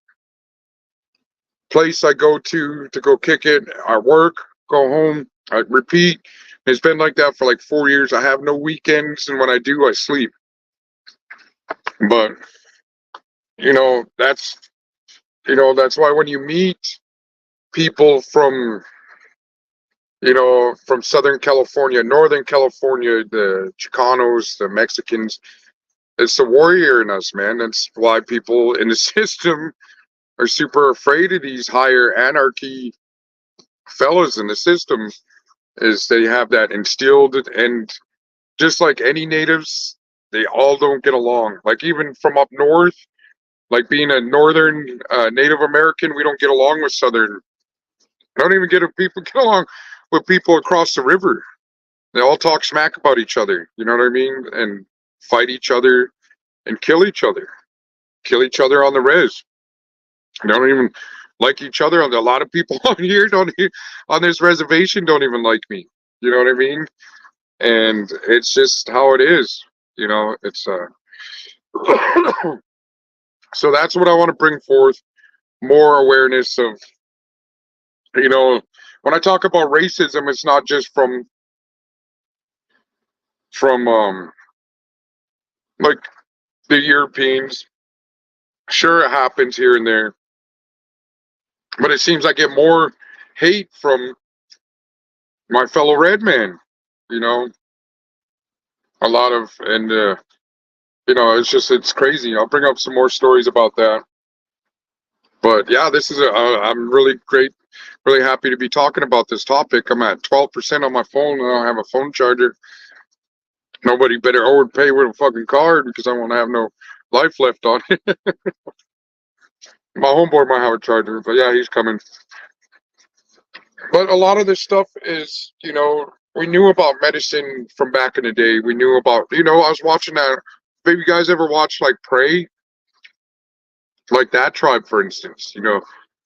place I go to go kick it. I work, go home, I repeat. It's been like that for like 4 years. I have no weekends, and when I do, I sleep. But you know, that's why when you meet people from from Southern California, Northern California, the Chicanos, the Mexicans, it's the warrior in us, man. That's why people in the system are super afraid of these higher anarchy fellas in the system, is they have that instilled, and just like any natives, they all don't get along. Like even from up north, like being a northern Native American, we don't get along with southern. I don't even people get along with people across the river. They all talk smack about each other. You know what I mean? And fight each other and kill each other. Kill each other on the res. They don't even like each other. A lot of people on here don't on this reservation don't even like me. You know what I mean? And it's just how it is. You know, it's so that's what I want to bring forth, more awareness of, you know, when I talk about racism, it's not just from like the Europeans. Sure, it happens here and there, but it seems I get more hate from my fellow red man. You know, a lot of, and you know, it's crazy. I'll bring up some more stories about that. But yeah, this is I'm really great, really happy to be talking about this topic. I'm at 12% on my phone, and I don't have a phone charger. Nobody better overpay with a fucking card, because I won't have no life left on it. My homeboy might have a charger, but yeah, he's coming. But a lot of this stuff is, you know, we knew about medicine from back in the day. We knew about, you know, I was watching that. Maybe you guys ever watched like Prey? Like that tribe, for instance. You know,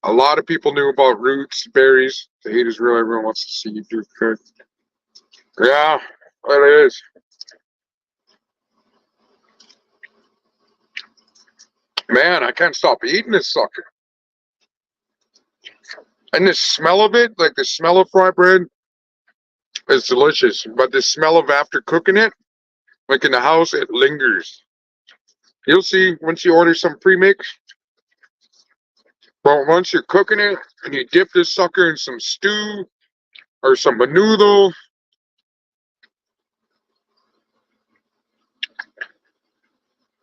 a lot of people knew about roots, berries. The hate is real. Everyone wants to see you do good. Yeah, it is. Man, I can't stop eating this sucker. And the smell of it, like the smell of fried bread, is delicious. But the smell of after cooking it, like in the house, it lingers. You'll see once you order some premix. But once you're cooking it and you dip this sucker in some stew or some menudo,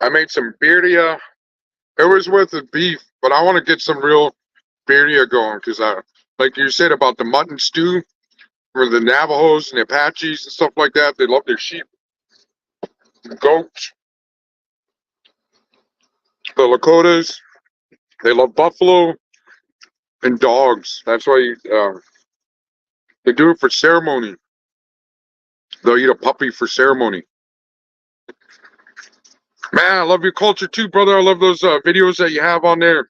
I made some birria. It was with the beef, but I want to get some real birria going because like you said about the mutton stew, where the Navajos and the Apaches and stuff like that, they love their sheep, goats. The Lakotas, they love buffalo and dogs. That's why they do it for ceremony. They'll eat a puppy for ceremony. Man, I love your culture too, brother. I love those videos that you have on there.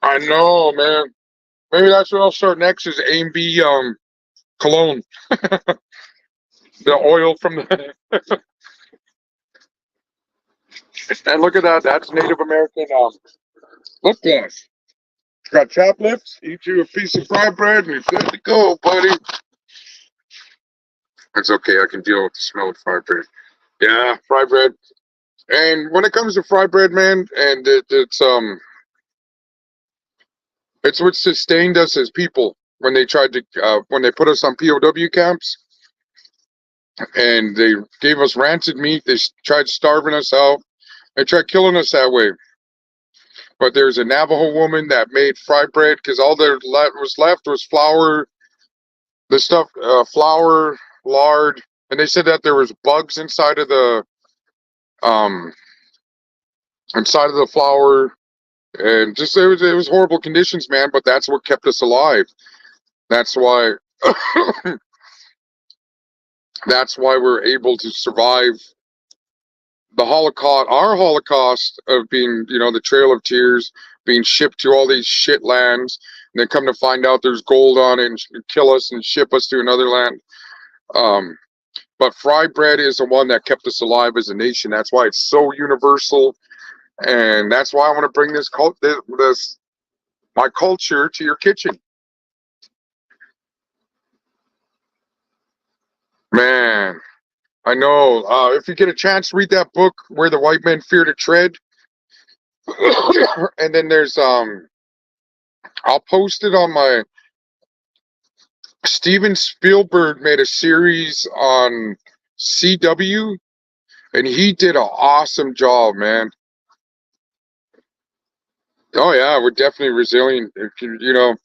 I know, man. Maybe that's what I'll start next is A&B cologne. The oil from the and look at that. That's Native American lip gloss. Got chopped lips. Eat you a piece of fried bread and you're good to go, buddy. It's okay. I can deal with the smell of fried bread. Yeah, fried bread. And when it comes to fried bread, man, and it's what sustained us as people when they tried to when they put us on POW camps and they gave us rancid meat. They tried starving us out. They tried killing us that way. But there's a Navajo woman that made fried bread because all there was left was flour, the stuff, flour, lard, and they said that there was bugs um inside of the flour, and just it was horrible conditions, man. But that's what kept us alive. That's why that's why we're able to survive the Holocaust, our Holocaust of being, the Trail of Tears, being shipped to all these shit lands, and then come to find out there's gold on it and kill us and ship us to another land. But fried bread is the one that kept us alive as a nation. That's why it's so universal, and that's why I want to bring this my culture to your kitchen. Man, I know. If you get a chance, read that book, Where the White Men Fear to Tread. And then there's I'll post it on my Steven Spielberg made a series on CW, and he did an awesome job, man. Oh yeah, we're definitely resilient. If you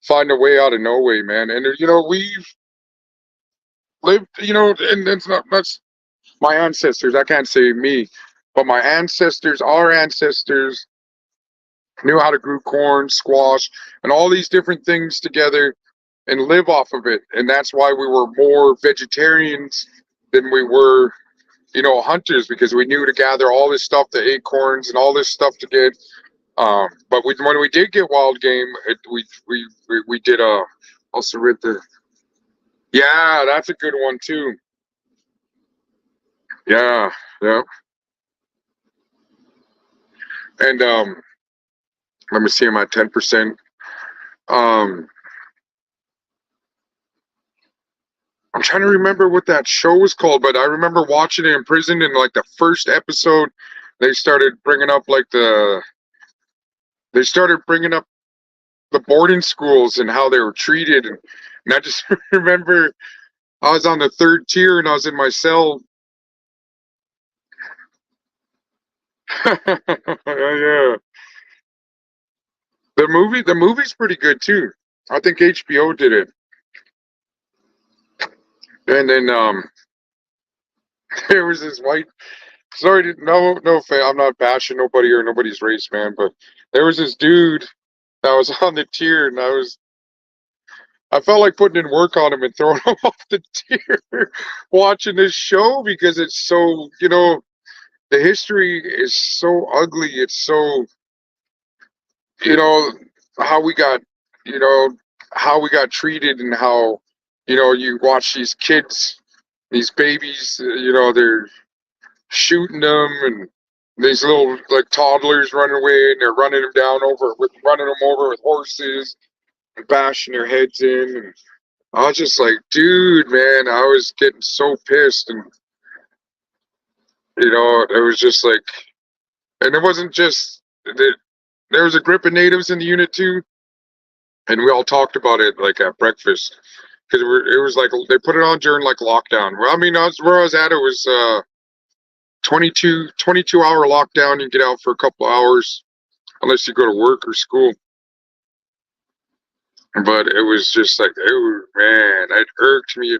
find a way out of no way, man. And we've lived, and that's my ancestors. I can't say me, but my ancestors, our ancestors, knew how to grow corn, squash, and all these different things together and live off of it. And that's why we were more vegetarians than we were, hunters, because we knew to gather all this stuff, the acorns and all this stuff to get. But when we did get wild game, we did also read the. Yeah, that's a good one too. Yeah, yeah. And let me see, I'm at 10%. Um, I'm trying to remember what that show was called, but I remember watching it in prison. And like the first episode, they started bringing up they started bringing up the boarding schools and how they were treated. And I just remember I was on the third tier and I was in my cell. Yeah. The movie's pretty good too. I think HBO did it. And then there was this white. Sorry, no, I'm not bashing nobody or nobody's race, man. But there was this dude that was on the tier, and I felt like putting in work on him and throwing him off the tier, watching this show because it's so, the history is so ugly. It's so, you know, how we got, you know, how we got treated and how, you watch these kids, these babies, they're shooting them, and these little like toddlers running away, and they're running them down running them over with horses and bashing their heads in. And I was just like, dude, man, I was getting so pissed, and it was just like, and it wasn't just there was a group of natives in the unit too, and we all talked about it like at breakfast because it was like they put it on during like lockdown. Well, I mean, where I was at, it was 22-hour lockdown. You get out for a couple hours unless you go to work or school. But it was just like, man, it irked me.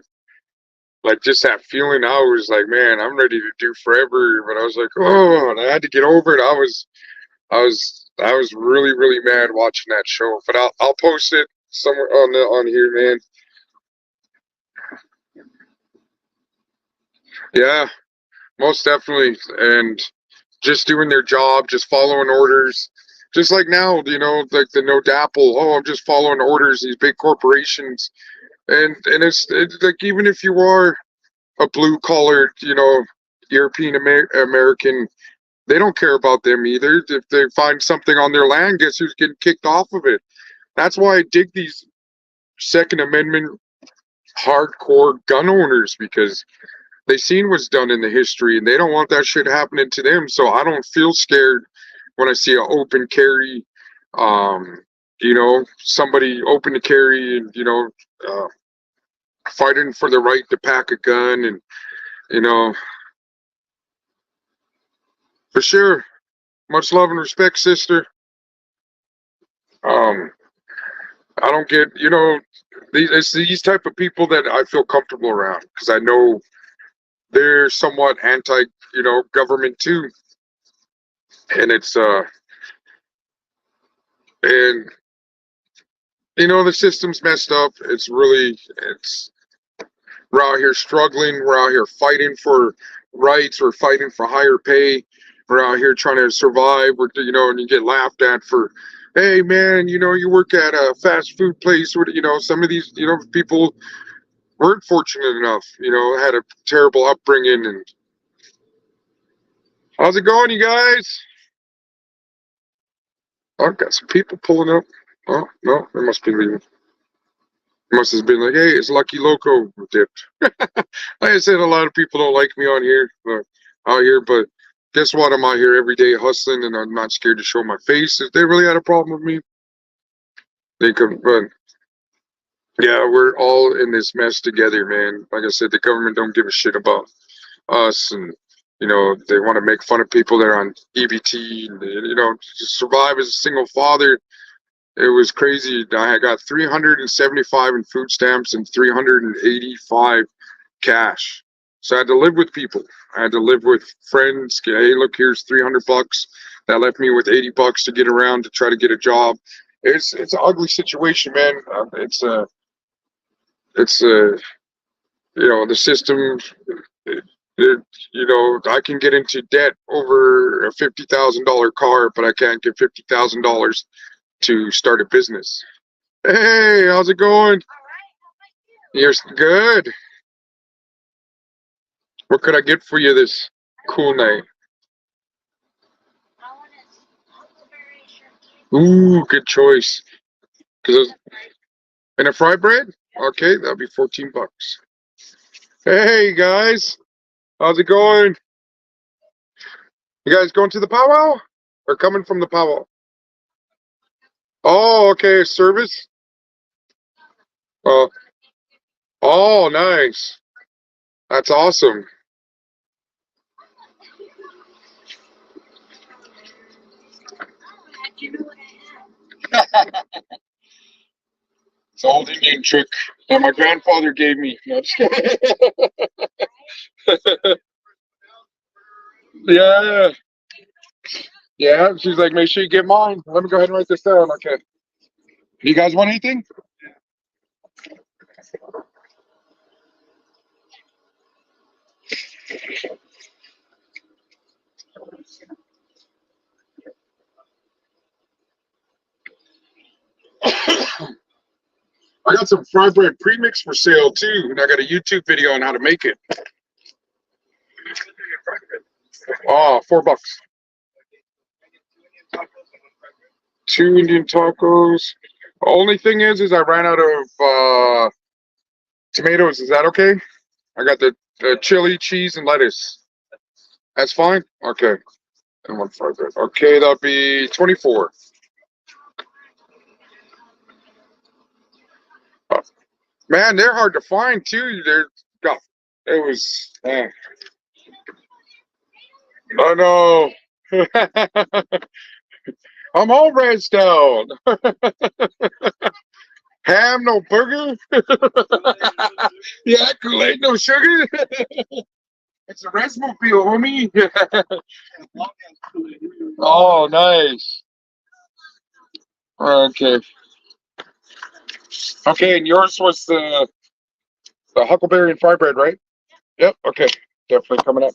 Like just that feeling, I was like, man, I'm ready to do forever. But I was like, oh, and I had to get over it. I was really, really mad watching that show. But I'll post it somewhere on here, man. Yeah, most definitely. And just doing their job, just following orders. Just like now, like the no dapple. Oh, I'm just following orders. These big corporations, and it's like even if you are a blue collared, European American, they don't care about them either. If they find something on their land, guess who's getting kicked off of it? That's why I dig these Second Amendment hardcore gun owners, because they seen what's done in the history and they don't want that shit happening to them. So I don't feel scared when I see an open carry, somebody open to carry and, fighting for the right to pack a gun. And, for sure, much love and respect, sister. I don't get, it's these type of people that I feel comfortable around because I know they're somewhat anti, government too. And it's, and, the system's messed up. We're out here struggling. We're out here fighting for rights. We're fighting for higher pay. We're out here trying to survive. And you get laughed at for, hey man, you work at a fast food place. Some of these, people weren't fortunate enough, had a terrible upbringing. And how's it going, you guys? Oh, I've got some people pulling up. Oh, no, they must be leaving. Must have been like, hey, it's Lucky Loko dipped. Like I said, a lot of people don't like me on here, out here, but guess what? I'm out here every day hustling, and I'm not scared to show my face. If they really had a problem with me, they could, but yeah, we're all in this mess together, man. Like I said, the government don't give a shit about us, and they want to make fun of people that are on EBT, and to survive as a single father. It was crazy. I got 375 in food stamps and 385 cash. So I had to live with people. I had to live with friends. Hey, look, here's $300. That left me with $80 to get around to try to get a job. It's an ugly situation, man. The system. I can get into debt over a $50,000 car, but I can't get $50,000 to start a business. Hey, how's it going? You're good. What could I get for you this cool night? Ooh, good choice. And a fry bread? Okay, that'll be $14. Hey guys, how's it going? You guys going to the powwow? Or coming from the powwow? Oh, okay, service. Oh, nice. That's awesome. It's an old Indian trick that my grandfather gave me. No, just kidding. Yeah. Yeah. She's like, make sure you get mine. Let me go ahead and write this down. Okay. You guys want anything? I got some fry bread premix for sale too, and I got a YouTube video on how to make it. Oh, $4. 2 Indian tacos. Only thing is I ran out of tomatoes. Is that okay? I got the chili, cheese, and lettuce. That's fine? Okay. And one fried bread. Okay, that'll be 24. Man, they're hard to find too. They're God, it was I know. I'm all raised down. Ham, no burger. Yeah, Kool-Aid, no sugar. It's a Resmobile, homie. Oh, nice. Okay. Okay, and yours was the huckleberry and fry bread, right? Yep. Okay. Definitely coming up.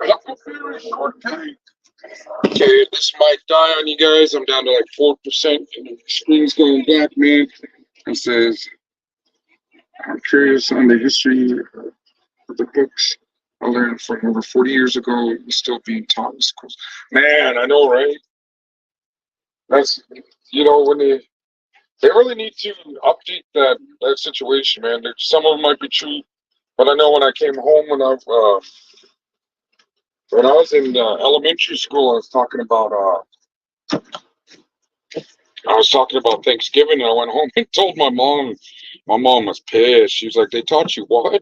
Huckleberry shortcake. Okay, this might die on you guys. I'm down to like 4%, and the screen's going black, man. It says, I'm curious on the history of the books I learned from over 40 years ago, still being taught in schools. Man, I know, right? That's, when they really need to update that situation, man. Some of them might be true, but I know when I came home when I was in elementary school, I was talking about Thanksgiving, and I went home and told my mom. My mom was pissed. She was like, "They taught you what?"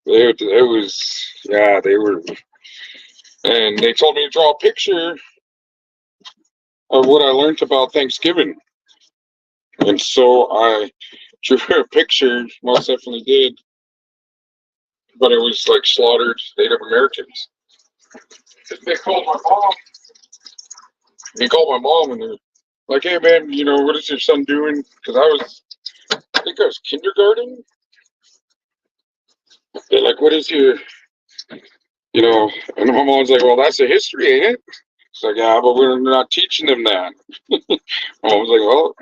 It was, yeah, they were, and they told me to draw a picture of what I learned about Thanksgiving, and so I drew a picture. Most definitely did, but it was like slaughtered Native Americans. They called my mom. They called my mom, and they're like, "Hey, man, what is your son doing?" Because I think I was kindergarten. They're like, "What is your, And my mom's like, "Well, that's a history, ain't it?" It's like, "Yeah, but we're not teaching them that." My mom's like, "Well,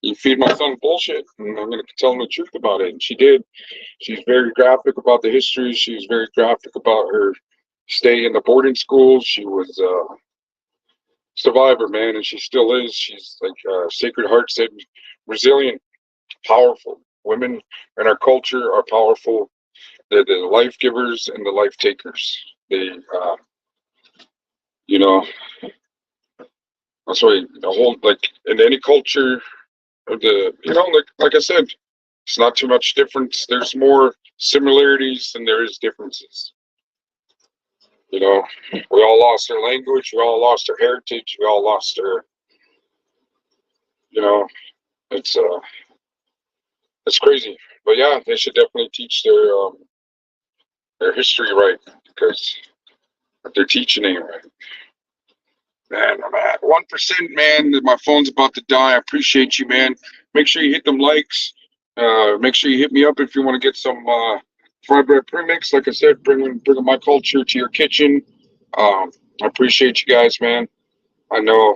you feed my son bullshit, and I'm going to tell him the truth about it." And she did. She's very graphic about the history. She's very graphic about her stay in the boarding school. She was a survivor, man, and she still is. She's like Sacred Heart said, resilient, powerful. Women in our culture are powerful. They're the life givers and the life takers. They, you know, that's why the whole, like, in any culture of like I said, it's not too much difference. There's more similarities than there is differences. We all lost our language. We all lost our heritage. We all lost our, you know, it's it's crazy. But yeah, they should definitely teach their history right, because what they're teaching ain't right. Man, I'm at 1%, man. My phone's about to die. I appreciate you, man. Make sure you hit them likes. Make sure you hit me up if you want to get some fried bread premix. Like I said, bringing my culture to your kitchen. I appreciate you guys, man. I know